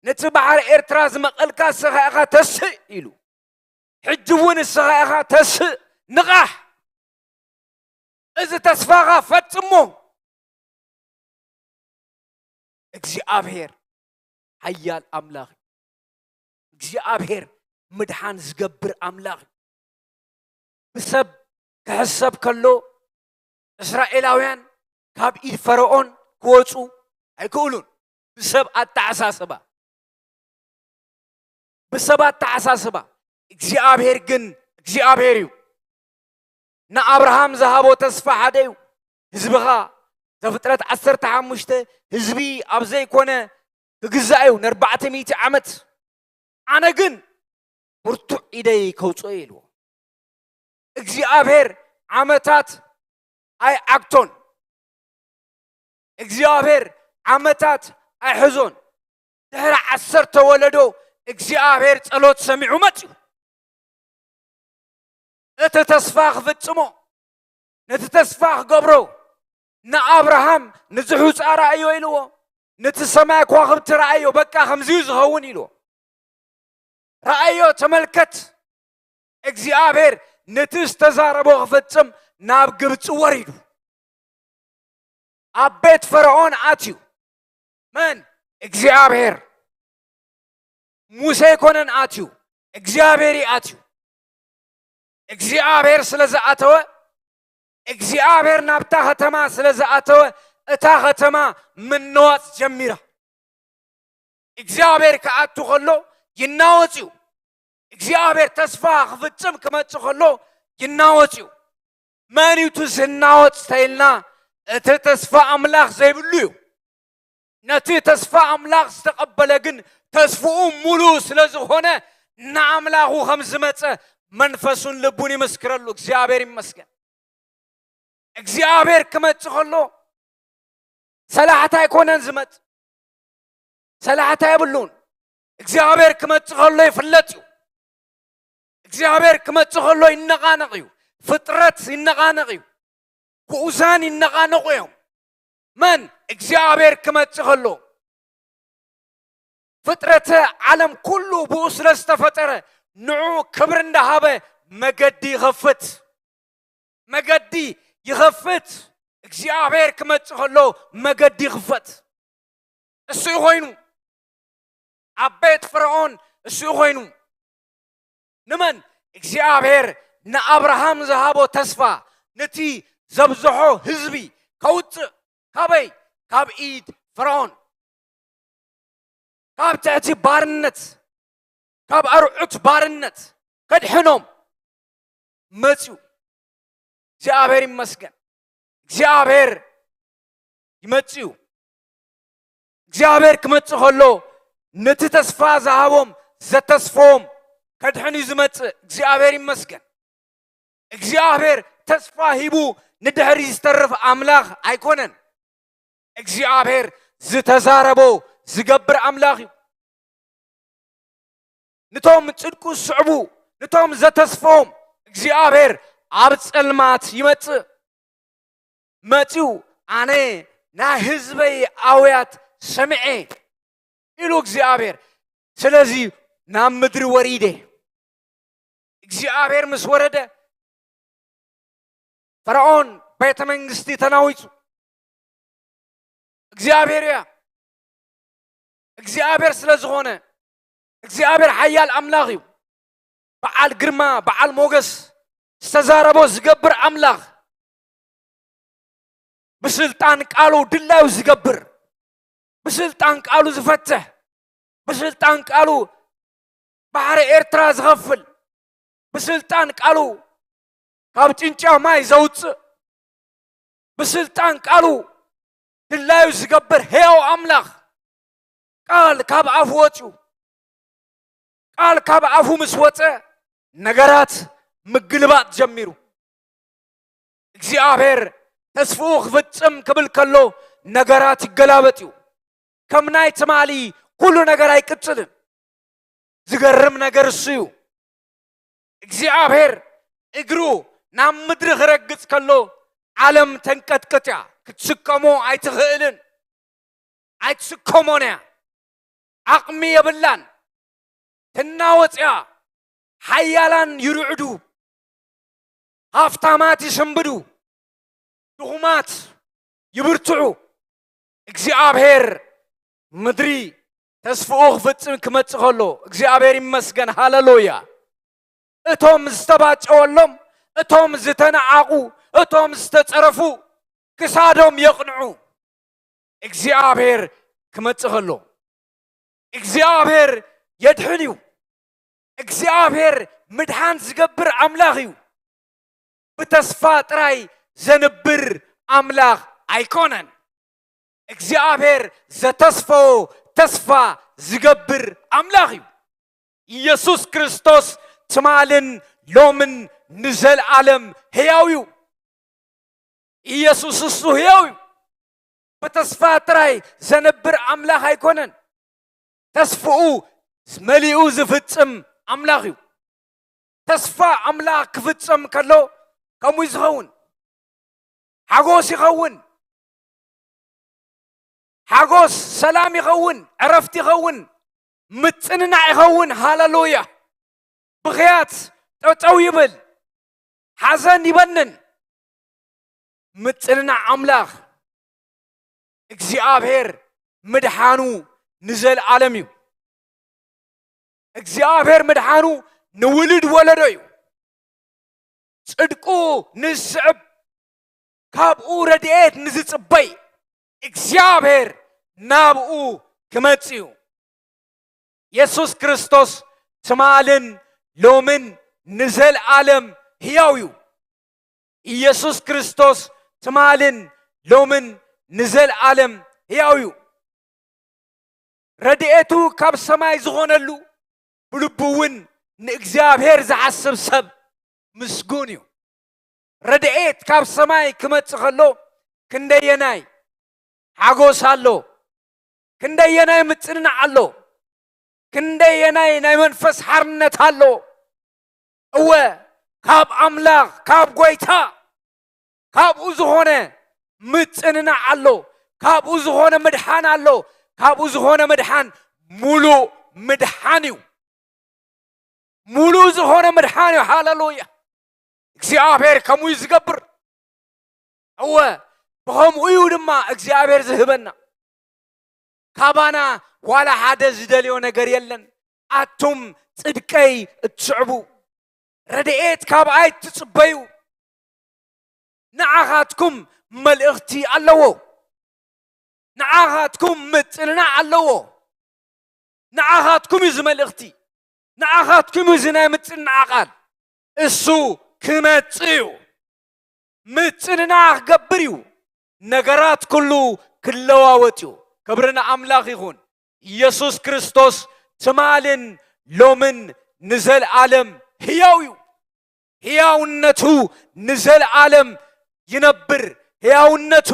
نتبحر إرترا زمقلكا سخاء تسق إلو حجون السخاء تسق نقاح إذا تسفاغا فتمو እግዚአብሔር ኃያል አምላክ እግዚአብሔር ምድሓን ዝገብር አምላክ ብሰብ ክሕሰብ ከሎ እስራኤላውያን ካብ ኢድ ፈርዖን ክወፁ ኣይክእሉን ብሰብ አተዓሳስባ እግዚአብሔር ግን እግዚአብሔር እዩ ንአብርሃም ዝሃቦ ተስፋ ሓደ እዩ ህዝብኻ ዘፍጥረት 15 ህዝቢ ኣብ ዘይኮነ ክግዛእ እዩ ን400 ዓመት ኣነ ግን ብርቱዕ ኢደይ ከውፅኦ ኢልዎ እግዚአብሔር ዓመታት ኣይዓግቶን እግዚአብሔር ዓመታት ኣይሕዞን ድሕሪ 10 ወለዶ እግዚአብሔር ጸሎት ሰሚዑ መፅኡ እቲ ተስፋ ክፍጽሞ ነቲ ተስፋ ክገብሮ ንአብርሃም ንዝሑፃ ረአዮ ኢልዎ ነቲ ሰማይ ከዋኽብቲ ረአዮ በቃ ከምዚዩ ዝኸውን ኢልዎ ረአዮ ተመልከት እግዚአብሔር ነቲ ዝተዛረቦ ክፍጽም ናብ ግብፂ ወሪዱ ኣብ ቤት ፈርዖን ኣትዩ መን እግዚአብሔር ሙሴ ኮነን ኣትዩ እግዚአብሔር ኣትዩ እግዚአብሔር ስለዝኣተወ እግዚአብሔር ናብታ ከተማ ስለዝኣተወ እታ ከተማ ምንዋፅ ጀሚራ እግዚአብሔር ከኣቱ ከሎ ይናወፅ እዩ እግዚአብሔር ተስፋ ክፍጽም ክመፅእ ከሎ ይናወፅ እዩ መን እዩ ዝናወፅ ተኢልና እቲ ተስፋ ኣምላኽ ዘይብሉ እዩ ነቲ ተስፋ ኣምላኽ ዝተቐበለ ግን ተስፍኡ ሙሉእ ስለ ዝኾነ ንኣምላኹ ከም ዝመፀ መንፈሱን ልቡን ይመስክረሉ እግዚአብሔር ይመስገን እግዚአብሔር ክመፅእ ከሎ ሰላሕታ ኣይኮነን ዝመፅ ሰላሕታ የብሉን እግዚአብሔር ክመፅእ ከሎ ይፍለጥ እዩ እግዚአብሔር ክመፅእ ከሎ ይነቃነቕ እዩ ፍጥረት ይነቃነቕ እዩ ኩኡዛን ይነቃነቑ እዮም መን እግዚአብሔር ክመፅእ ከሎ ፍጥረተ ዓለም ኩሉ ብኡ ስለ ዝተፈጠረ ንዑ ክብር እንዳሃበ መገዲ ይኸፍት እግዚአብሔር ክመፅእ ከሎ መገዲ ይኽፈት እሱ ኮይኑ ኣብ ቤት ፈርዖን እሱ ኮይኑ ንመን እግዚአብሔር ንአብርሃም ዝሃቦ ተስፋ ነቲ ዘብዝሖ ህዝቢ ከውፅእ ካበይ ካብ ኢድ ፈርዖን ካብ ትሕቲ ባርነት ካብ ኣርዑት ባርነት ከድሕኖም መፅኡ እግዚአብሔር ይመስገን እግዚአብሔር ይመፅኡ እግዚአብሔር ክመፅእ ከሎ ነቲ ተስፋ ዝሃቦም ዘተስፎም ከድሕን እዩ ዝመፅእ እግዚአብሔር ይመስገን እግዚአብሔር ተስፋ ሂቡ ንድሕሪ ዝተርፍ ኣምላኽ ኣይኮነን እግዚአብሔር ዝተዛረቦ ዝገብር ኣምላኽ እዩ نتوم تصدقوا الصعبو نتوم زتسفوم እግዚአብሔር ኣብ ጸልማት ይመጽእ መጽኡ ኣነ ናይ ህዝበይ ኣውያት ሰምዐ ኢሉ እግዚአብሔር ስለዚ ናብ ምድሪ ወሪደ እግዚአብሔር ምስ ወረደ ፈርዖን ቤተ መንግስቲ ተናዊጹ እግዚአብሔር ስለዝኾነ እግዚአብሔር ኃያል አምላኽ እዩ በዓል ግርማ በዓል ሞገስ ዝተዛረቦ ዝገብር አምላኽ ብስልጣን ቃሉ ድላዩ ዝገብር ብስልጣን ቃሉ ዝፈትሕ ብስልጣን ቃሉ ባሕሪ ኤርትራ ዝኸፍል ብስልጣን ቃሉ ካብ ጭንጫ ማይ ዘውፅእ ብስልጣን ቃሉ ድላዩ ዝገብር ሕያው አምላኽ ቃል ካብ ኣፉ ወፅኡ ቃል ካብ ኣፉ ምስ ወፀ ነገራት ምግልባጥ ጀሚሩ እግዚአብሔር ተስፍኡ ክፍጽም ክብል ከሎ ነገራት ይገላበጥዩ ከም ናይ ትማሊ ኩሉ ነገር ኣይቅፅልን ዝገርም ነገር እሱ እዩ እግዚአብሔር እግሩ ናብ ምድሪ ክረግጽ ከሎ ዓለም ተንቀጥቅጥያ ክትስከሞ ኣይትኽእልን ኣይትስከሞንያ ዓቕሚ የብላን ትናወፅያ ሓያላን ይርዕዱ ሃፍታማት ይስንብዱ ድኹማት ይብርትዑ እግዚአብሔር ምድሪ ተስፍኡ ክፍጽም ክመጽእ ከሎ እግዚአብሔር ይመስገን ሃሌሉያ እቶም ዝተባጨወሎም እቶም ዝተነዓቑ እቶም ዝተጸረፉ ክሳዶም የቕንዑ እግዚአብሔር ክመጽእ ከሎ እግዚአብሔር የድሕን እዩ እግዚአብሔር ምድሓን ዝገብር ኣምላኽ እዩ ብተስፋ ጥራይ ዘንብር ኣምላኽ ኣይኮነን እግዚአብሔር ዘተስፈዎ ተስፋ ዝገብር ኣምላኽ እዩ ኢየሱስ ክርስቶስ ትማልን ሎምን ንዘለዓለም ሕያው እዩ ኢየሱስ እሱ ሕያው እዩ ብተስፋ ጥራይ ዘነብር ኣምላኽ ኣይኮነን ተስፍኡ መሊኡ ዝፍጽም ኣምላኽ እዩ ተስፋ ኣምላኽ ክፍጽም ከሎ ከምኡ ዝኸውን ሓጎስ ይኸውን ሓጎስ ሰላም ይኸውን ዕረፍቲ ይኸውን ምጽንናዕ ይኸውን ሃሌሉያ ብኽያት ጠጠው ይብል ሓዘን ይበንን ምጽንናዕ ኣምላኽ እግዚአብሔር ምድሓኑ ንዘለዓለም እዩ እግዚአብሔር ምድሓኑ ንውልድ ወለዶ እዩ ጽድቁ ንዝስዕብ ካብኡ ረድኤት ንዝጽበይ እግዚአብሔር ናብኡ ክመጽእ እዩ ኢየሱስ ክርስቶስ ትማልን ሎምን ንዘለዓለም ሕያው እዩ ኢየሱስ ክርስቶስ ትማልን ሎምን ንዘለዓለም ሕያው እዩ ረድኤቱ ካብ ሰማይ ዝኾነሉ ብልቡ እውን ንእግዚአብሔር ዝሓስብ ሰብ ምስጉን እዩ ረድኤት ካብ ሰማይ ክመጽእ ከሎ ክንደየናይ ሓጎስ ኣሎ ክንደየናይ ምጽንናዕ ኣሎ ክንደየናይ ናይ መንፈስ ሓርነት ኣሎ እወ ካብ ኣምላኽ ካብ ጐይታ ካብኡ ዝኾነ ምጽንናዕ ኣሎ ካብኡ ዝኾነ ምድሓን ኣሎ ካብኡ ዝኾነ ምድሓን ሙሉእ ምድሓን እዩ ሙሉእ ዝኾነ ምድሓን እዩ ሃሌሉያ እግዚአብሔር ከምኡ እዩ ዝገብር እወ ብኸምኡ እዩ ድማ እግዚአብሔር ዝህበና ካባና ዋላ ሓደ ዝደልዮ ነገር የለን ኣቱም ጽድቀይ እትስዕቡ ረድኤት ካብኣይ ትጽበዩ ንዓኻትኩም መልእኽቲ ኣለዎ ንዓኻትኩም ምጽንናዕ ኣለዎ ንዓኻትኩም እዩ ዝመልእኽቲ ንዓኻትኩም እዩ ዝናይ ምጽንናዕ ቃል እሱ ክመጽእ እዩ ምጽንናዕ ክገብር እዩ ነገራት ኩሉ ክለዋወጥ እዩ ክብርና ኣምላኽ ይኹን ኢየሱስ ክርስቶስ ትማልን ሎምን ንዘለዓለም ሕያው እዩ ሕያውነቱ ንዘለዓለም ይነብር ሕያውነቱ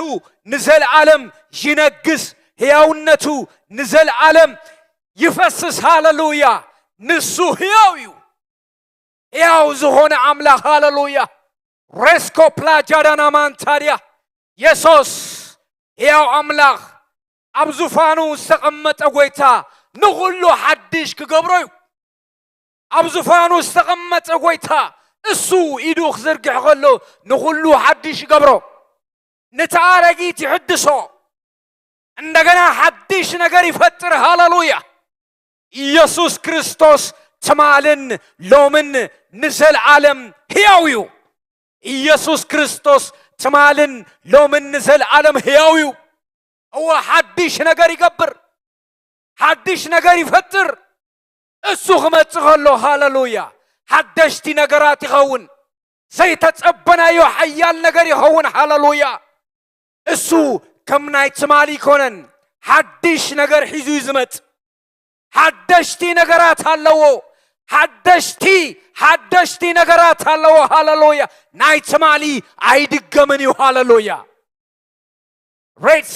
ንዘለዓለም ይነግስ ሕያውነቱ ንዘለዓለም ይፈስስ ሃሌሉያ ንሱ ሕያው እዩ ሕያው ዝኾነ ኣምላኽ ሃሌሉያ ሬስኮ ፕላጃዳና ማንታድያ ኢየሱስ ሕያው ኣምላኽ ኣብ ዙፋኑ ዝተቐመጠ ጐይታ ንኹሉ ሓድሽ ክገብሮ እዩ ኣብ ዙፋኑ ዝተቐመጠ ጐይታ እሱ ኢዱ ክዝርግሕ ከሎ ንኹሉ ሓድሽ ይገብሮ ነቲ ኣረጊት ይሕድሶ እንደገና ሓድሽ ነገር ይፈጥር ሃሌሉያ ኢየሱስ ክርስቶስ ትማልን ሎምን ንዘለዓለም ሕያው እዩ ኢየሱስ ክርስቶስ ትማልን ሎምን ንዘለዓለም ሕያው እዩ እወ ሓድሽ ነገር ይገብር ሓድሽ ነገር ይፈጥር እሱ ክመጽእ ከሎ ሃሌሉያ ሓደሽቲ ነገራት ይኸውን ዘይተጸበናዮ ሓያል ነገር ይኸውን ሃሌሉያ እሱ ከም ናይ ትማል ይኮነን ሓድሽ ነገር ሒዙ ዝመጽእ ሓደሽቲ ነገራት ኣለዎ ሓደሽቲ ነገራት ኣለዎ ሃሌሉያ ናይ ትማሊ ኣይድገምን እዩ ሃሌሉያ ሬድሲ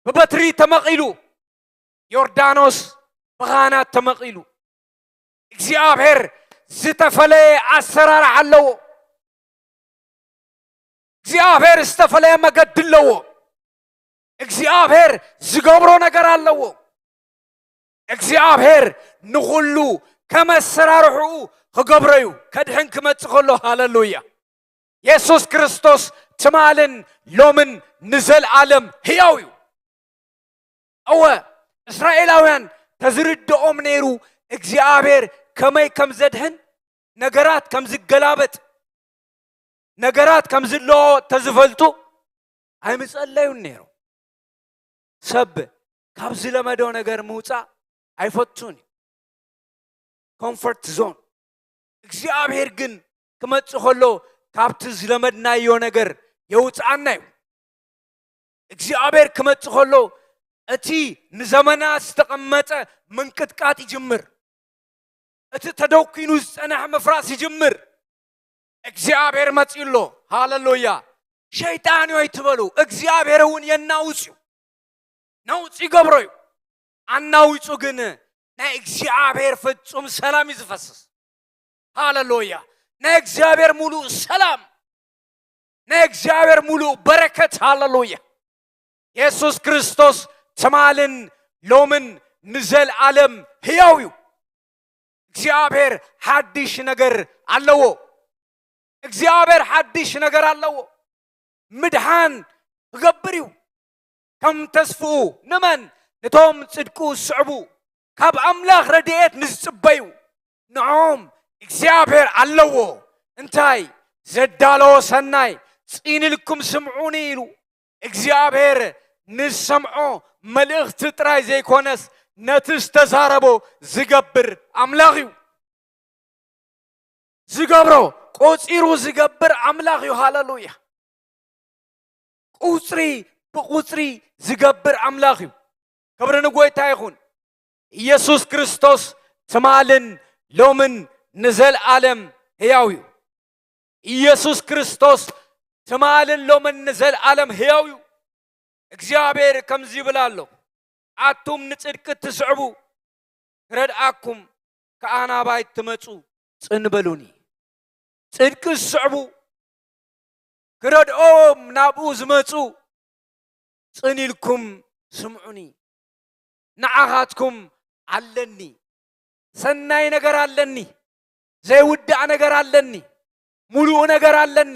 ብበትሪ ተመቒሉ ዮርዳኖስ ብኻናት ተመቒሉ እግዚአብሔር ዝተፈለየ ኣሰራርሓ ኣለዎ እግዚአብሔር ዝተፈለየ መገዲ ኣለዎ እግዚአብሔር ዝገብሮ ነገር ኣለዎ እግዚአብሔር ንኹሉ ከመሰራርሑ ክገብረዩ ከድሕን ክመጽእ ከሎ ሃሌሉያ ኢየሱስ ክርስቶስ ትማልን ሎምን ንዘለዓለም ሕያው እዩ እወ እስራኤላውያን ተዝርድኦም ነይሩ እግዚአብሔር ከመይ ከም ዘድሕን ነገራት ከም ዝገላበጥ ነገራት ከም ዝለዋወጥ ተዝፈልጡ ኣይምጸለዩን ነይሩ ሰብ ካብ ዝለመደው ነገር ምውፃእ ኣይፈቱን ኮምፎርት ዞን እግዚአብሔር ግን ክመጽእ ከሎ ካብቲ ዝለመድናዮ ነገር የውፅአና እዩ እግዚአብሔር ክመጽእ ከሎ እቲ ንዘመናት ዝተቐመጠ ምንቅጥቃጥ ይጅምር እቲ ተደኪኑ ዝጸንሐ ምፍራስ ይጅምር እግዚአብሔር መጺሎ ሃሌሉያ ሸይጣን እዩ ኣይትበሉ እግዚአብሔር እውን የናውጽ እዩ ናውጽ ይገብሮ እዩ ኣናዊጹ ግን ናይ እግዚአብሔር ፍጹም ሰላም እዩ ዝፈስስ ሃሌሉያ ናይ እግዚአብሔር ሙሉእ ሰላም ናይ እግዚአብሔር ሙሉእ በረከት ሃሌሉያ ኢየሱስ ክርስቶስ ትማልን ሎምን ንዘለዓለም ሕያው እዩ እግዚአብሔር ሓድሽ ነገር ኣለዎ እግዚአብሔር ሓድሽ ነገር ኣለዎ ምድሓን ክገብር እዩ ከም ተስፍኡ ንመን ነቶም ጽድቁ ዝስዕቡ ካብ ኣምላኽ ረድኤት ንዝጽበዩ ንዖም እግዚአብሔር ኣለዎ እንታይ ዘዳለዎ ሰናይ ጽኢንልኩም ስምዑኒ ኢሉ እግዚአብሔር ንሰምዖ መልእኽቲ ጥራይ ዘይኮነስ ነቲ ዝተዛረቦ ዝገብር ኣምላኽ እዩ ዝገብሮ ቆፂሩ ዝገብር ኣምላኽ እዩ ሃሌሉያ ቁፅሪ ብቁፅሪ ዝገብር ኣምላኽ እዩ ክብሪ ንጎይታ ይኹን ኢየሱስ ክርስቶስ ትማልን ሎምን ንዘለዓለም ሕያው እዩ ኢየሱስ ክርስቶስ ትማልን ሎምን ንዘለዓለም ሕያው እዩ እግዚአብሔር ከምዚ ይብል ኣሎ ኣቱም ንጽድቂ ትስዕቡ ክረድኣኩም ከኣናባይ ትመጹ ጽንበሉኒ ጽድቂ ዝስዕቡ ክረድኦም ናብኡ ዝመጹ ጽኒልኩም ስምዑኒ ንዓኻትኩም ኣለኒ ሰናይ ነገር ኣለኒ ዘይውዳእ ነገር ኣለኒ ሙሉእ ነገር ኣለኒ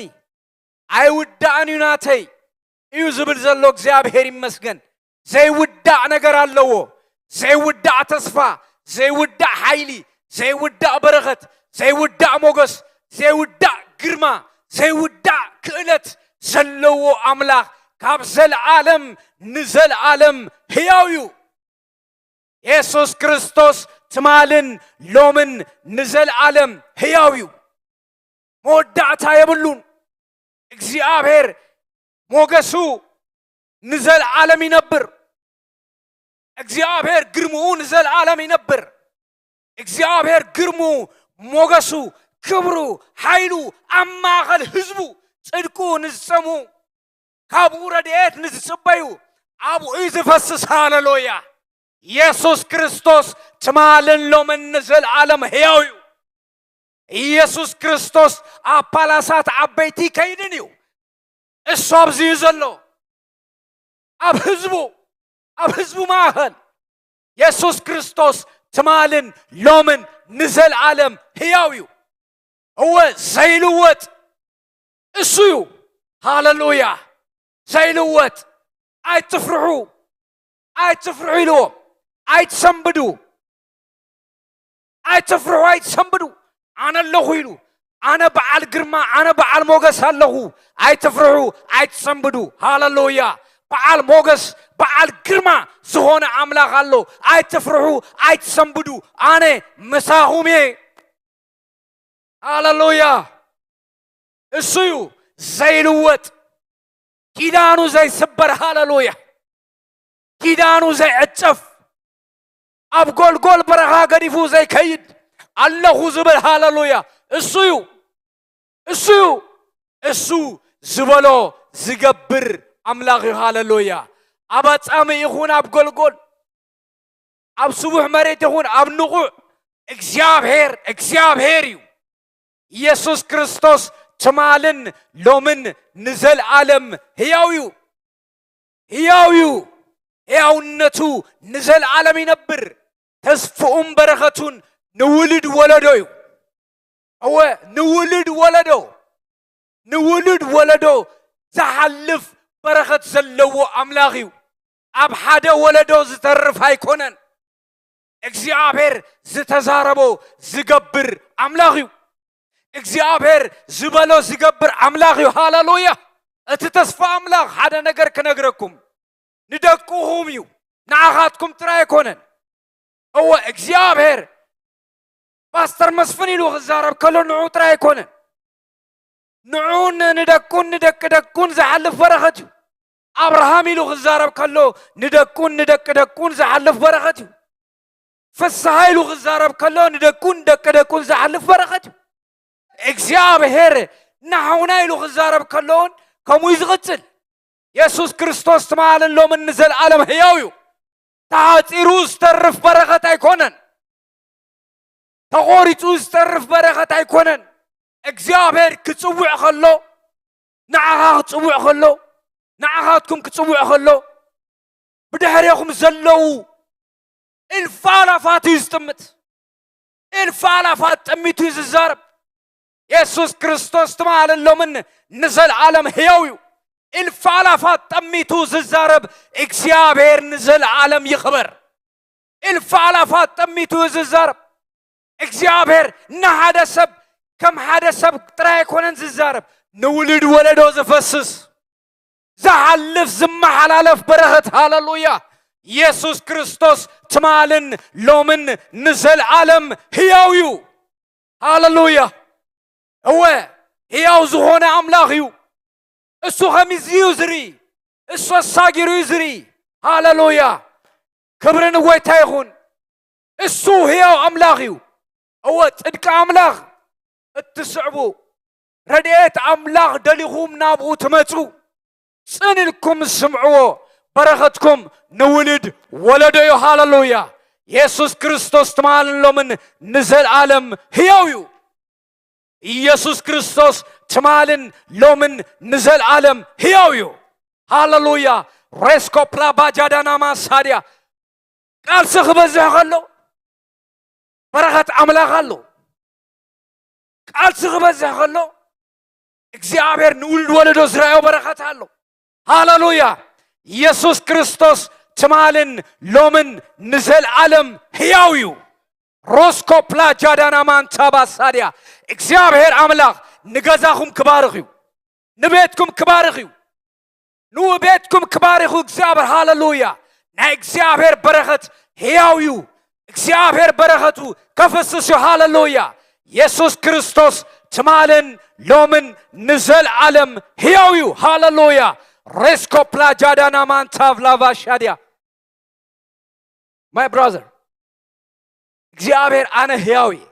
ኣይውዳእን እዩ ናተይ እዩ ዝብል ዘሎ እግዚአብሔር ይመስገን ዘይውዳእ ነገር ኣለዎ ዘይውዳእ ተስፋ ዘይውዳእ ሓይሊ ዘይውዳእ በረኸት ዘይውዳእ ሞገስ ዘይውዳእ ግርማ ዘይውዳእ ክእለት ዘለዎ ኣምላኽ ካብ ዘለዓለም ንዘለዓለም ሕያው እዩ ኢየሱስ ክርስቶስ ትማልን ሎምን ንዘለዓለም ሕያው እዩ መወዳእታ የብሉን እግዚአብሔር ሞገሱ ንዘለዓለም ይነብር እግዚአብሔር ግርምኡ ንዘለዓለም ይነብር እግዚአብሔር ግርሙ ሞገሱ ክብሩ ሓይሉ ኣብ ማእኸል ህዝቡ ጽድቁ ንዝጸሙ ካብኡ ረድኤት ንዝጽበዩ ኣብኡ ዝፈስስ ሃሌሉያ ኢየሱስ ክርስቶስ ትማልን ሎምን ንዘለዓለም ሕያው እዩ ኢየሱስ ክርስቶስ ኣብ ፓላሳት ዓበይቲ ከይድን እዩ እሱ ኣብዚ እዩ ዘሎ ኣብ ህዝቡ ማእኸል ኢየሱስ ክርስቶስ ትማልን ሎምን ንዘለዓለም ሕያው እዩ እወ ዘይልወጥ እሱ እዩ ሃሌሉያ ዘይልወጥ ኣይትፍርሑ ኢልዎም ኣይትሰንብዱ ኣይትፍርሑ ኣይትሰንብዱ ኣነ ኣለኹ ኢሉ ኣነ በዓል ግርማ ኣነ በዓል ሞገስ ኣለኹ ኣይትፍርሑ ኣይትሰንብዱ ሃሌሉያ በዓል ሞገስ በዓል ግርማ ዝኾነ ኣምላኽ ኣሎ ኣይትፍርሑ ኣይትሰንብዱ ኣነ ምሳኹም እየ ሃሌሉያ እሱ እዩ ዘይልወጥ ኪዳኑ ዘይስበር ሃሌሉያ ኪዳኑ ዘይዕጨፍ ኣብ ጎልጎል በረኻ ገዲፉ ዘይከይድ ኣለኹ ዝብል ሃሌሉያ እሱ ዝበሎ ዝገብር ኣምላኽ እዩ ሃሌሉያ ኣብ ኣጻሚ ይኹን ኣብ ጎልጎል ኣብ ስቡሕ መሬት ይኹን ኣብ ንቑዕ እግዚአብሔር እዩ ኢየሱስ ክርስቶስ ትማልን ሎምን ንዘለዓለም ሕያው እዩ ሕያውዩ ሕያውነቱ ንዘለዓለም ይነብር ተስፍኡም በረኸቱን ንውልድ ወለዶ እዩ እወ ንውልድ ወለዶ ዝሓልፍ በረኸት ዘለዎ ኣምላኽ እዩ ኣብ ሓደ ወለዶ ዝተርፍ ኣይኮነን እግዚአብሔር ዝተዛረቦ ዝገብር ኣምላኽ እዩ እግዚአብሔር ዝበሎ ዝገብር ኣምላኽ እዩ ሃሌሉያ እቲ ተስፋ ኣምላኽ ሓደ ነገር ክነግረኩም ንደቁኹም እዩ ንዓኻትኩም ጥራይ ኣይኮነን እወ እግዚአብሔር ፓስተር መስፍን ኢሉ ክዛረብ ከሎ ንዑ ጥራይ ኣይኮነን ንዑን ንደቁን ንደቂ ደቁን ዝሓልፍ በረኸት እዩ አብርሃም ኢሉ ክዛረብ ከሎ ንደቁን ንደቂ ደቁን ዝሓልፍ በረኸት እዩ ፍስሐ ኢሉ ክዛረብ ከሎ ንደቁን ደቂ ደቁን ዝሓልፍ በረኸት እዩ እግዚአብሔር ንዓውና ኢሉ ክዛረብ ከሎን ከምኡ ዝቕፅል ኢየሱስ ክርስቶስ ትማልሎምን ንዘለዓለም ሕያው እዩ ተዓፂሩ ዝተርፍ በረኸት ኣይኮነን ተቆሪፁ ዝተርፍ በረኸት ኣይኮነን እግዚአብሔር ክፅውዕ ከሎ ንዓኻ ክፅውዕ ከሎ ንዓኻትኩም ክፅውዕ ከሎ ብድሕሪኹም ዘለው እልፍ ኣላፋት እዩ ዝጥምት እልፍ ኣላፋት ጠሚቱ እዩ ዝዛረብ ኢየሱስ ክርስቶስ ትማልሎምን ንዘለዓለም ሕያው እዩ እልፍ ኣላፋት ጠሚቱ ዝዛረብ እግዚአብሔር ንዘለዓለም ይኽበር እልፍ ኣላፋት ጠሚቱ ዝዛረብ እግዚአብሔር ንሓደ ሰብ ከም ሓደ ሰብ ጥራይ ኣይኮነን ዝዛረብ ንውልድ ወለዶ ዝፈስስ ዝሓልፍ ዝመሓላለፍ በረኸት ሃሌሉያ ኢየሱስ ክርስቶስ ትማልን ሎምን ንዘለዓለም ሕያው እዩ ሃሌሉያ እወ ሕያው ዝኾነ ኣምላኽ እዩ እሱ ኸሚዝ እዩ ዝርኢ እሱ ኣሳጊሩ እዩ ዝርኢ ሃሌሉያ ክብሪ ንጎይታ ይኹን እሱ ሕያው ኣምላኽ እዩ እወ ጽድቂ ኣምላኽ እትስዕቡ ረድኤት ኣምላኽ ደሊኹም ናብኡ ትመፁ ጽንልኩም ስምዕዎ በረኸትኩም ንውልድ ወለዶ እዩ ሃሌሉያ ኢየሱስ ክርስቶስ ትማልሎምን ንዘለዓለም ሕያው እዩ ኢየሱስ ክርስቶስ ትማልን ሎምን ንዘለዓለም ሕያው እዩ ሃሌሉያ ሬስኮፕላ ባጃዳና ማሳድያ ቃልሲ ክበዝሕ ከሎ በረኸት ኣምላኽ ኣሎ ቃልሲ ክበዝሕ ከሎ እግዚአብሔር ንውልድ ወለዶ ዝረአዮ በረኸት ኣሎ ሃሌሉያ ኢየሱስ ክርስቶስ ትማልን ሎምን ንዘለዓለም ሕያው እዩ ሮስኮፕላ ጃዳና ማንታ ባሳድያ እግዚአብሔር ኣምላኽ ንገዛኹም ክባርኽ እዩ ንቤትኩም ክባርኽ እዩ ንቤትኩም ክባርኽ እዩ እግዚአብሔር ሃሌሉያ ናይ እግዚአብሔር በረኸት ሕያው እዩ እግዚአብሔር በረኸቱ ከፈስስ እዩ ሃሌሉያ ኢየሱስ ክርስቶስ ትማልን ሎምን ንዘለዓለም ሕያው እዩ ሃሌሉያ ሬስኮፕላ ጃዳና ማንታ ቭላቫሻድያ ማይ ብራዘር እግዚአብሔር ኣነ ሕያው እየ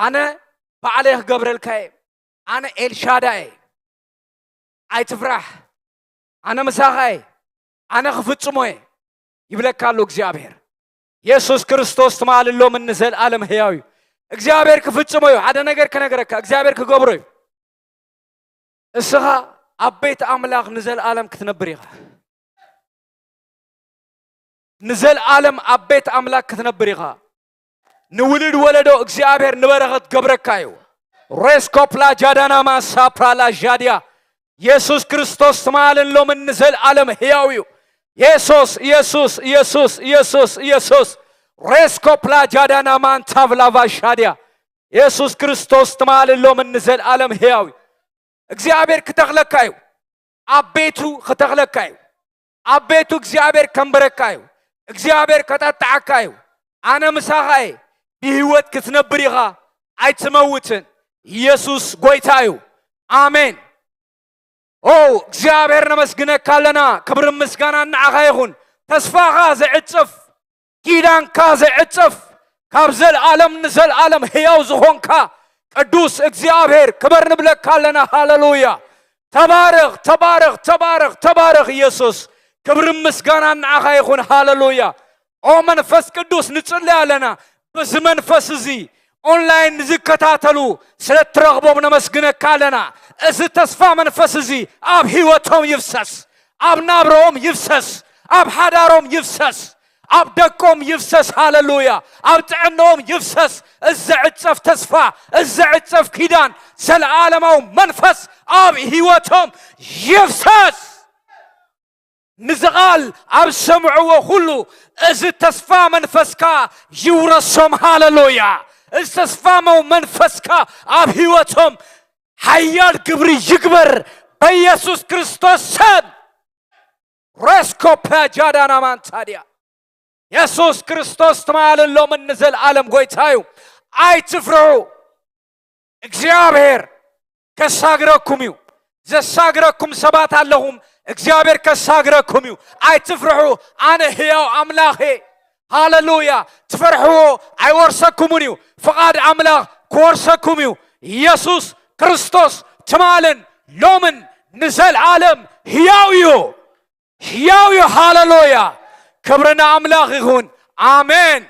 ኣነ ባዕለይ ክገብረልካ እየ ኣነ ኤልሻዳይ እየ ኣይትፍራሕ ኣነ ምሳኻ እየ ኣነ ክፍጽሞ እየ ይብለካ ኣሎ እግዚአብሔር ኢየሱስ ክርስቶስ ትማልሎምን ንዘለዓለም ሕያው እዩ እግዚአብሔር ክፍጽሞ እዩ ሓደ ነገር ከነገረካ እግዚአብሔር ክገብሮ እዩ እስኻ ኣብ ቤት ኣምላኽ ንዘለዓለም ክትነብር ኢኻ ንዘለዓለም ኣብ ቤት ኣምላኽ ክትነብር ኢኻ ንውልድ ወለዶ እግዚአብሔር ንበረኸት ገብረካ እዩ ሬስኮፕላ ጃዳና ማሳፕራላ ዣድያ ኢየሱስ ክርስቶስ ትማልሎምን ንዘለዓለም ሕያው እዩ ኢየሱስ ኢየሱስ ኢየሱስ ኢየሱስ ኢየሱስ ሬስኮፕላ ጃዳና ማንታ ቭላቫሻድያ ኢየሱስ ክርስቶስ ትማልሎምን ንዘለዓለም ሕያው እዩ እግዚአብሔር ክተኽለካ እዩ ኣብ ቤቱ ክተኽለካ እዩ ኣብ ቤቱ እግዚአብሔር ከንበረካ እዩ እግዚአብሔር ከጠጣዓካ እዩ ኣነ ምሳኻ እየ ብህይወት ክትነብር ኢኻ ኣይትመውትን ኢየሱስ ጎይታ እዩ ኣሜን ኦ እግዚአብሔር ነመስግነካ ኣለና ክብሪ ምስጋና ንዓኻ ይኹን ተስፋኻ ዘዕጽፍ ኪዳንካ ዘዕጽፍ ካብ ዘለዓለም ንዘለዓለም ሕያው ዝኾንካ ቅዱስ እግዚአብሔር ክብር ንብለካ ኣለና ሃሌሉያ ተባረኽ ተባረኽ ተባረኽ ተባረኽ ኢየሱስ ክብሪ ምስጋና ንዓኻ ይኹን ሃሌሉያ ኦ መንፈስ ቅዱስ ንጽልይ ኣለና በዚ መንፈስ እዚ ኦንላይን ዝከታተሉ ስለትረኽቦም ነመስግነካ ኣለና እዚ ተስፋ መንፈስ እዚ ኣብ ህይወቶም ይፍሰስ ኣብ ናብሮም ይፍሰስ ኣብ ሓዳሮም ይፍሰስ ኣብ ደቆም ይፍሰስ ሃሌሉያ ኣብ ጥዕኖም ይፍሰስ እዝዕጸፍ ተስፋ እዝዕጸፍ ኪዳን ዘለዓለማው መንፈስ ኣብ ህይወቶም ይፍሰስ ንዝቓል ኣብ ሰምዕዎ ሁሉ እዚ ተስፋ መንፈስካ ይውረሶም ሃሌሉያ እዚ ተስፋማው መንፈስካ ኣብ ህይወቶም ሓያል ግብሪ ይግበር በኢየሱስ ክርስቶስ ስም ረስኮፓጃዳና ማንታዲያ ኢየሱስ ክርስቶስ ተማለሎም እንዘለዓለም ጎይታዩ ኣይትፍርዑ እግዚአብሔር ከሳግረኩም እዩ ዘሳግረኩም ሰባት ኣለኹም እግዚአብሔር ከሳግረኩም እዩ ኣይትፍርዑ ኣነ ሕያው ኣምላኽ ሃሌሉያ ትፈርሕዎ ኣይወርሰኩምን እዩ ፍቓድ ኣምላኽ ክወርሰኩም እዩ ኢየሱስ ክርስቶስ ትማልን ሎምን ንዘለዓለም ሕያው እዩ ሃሌሉያ ክብርና ኣምላኽ ይኹን ኣሜን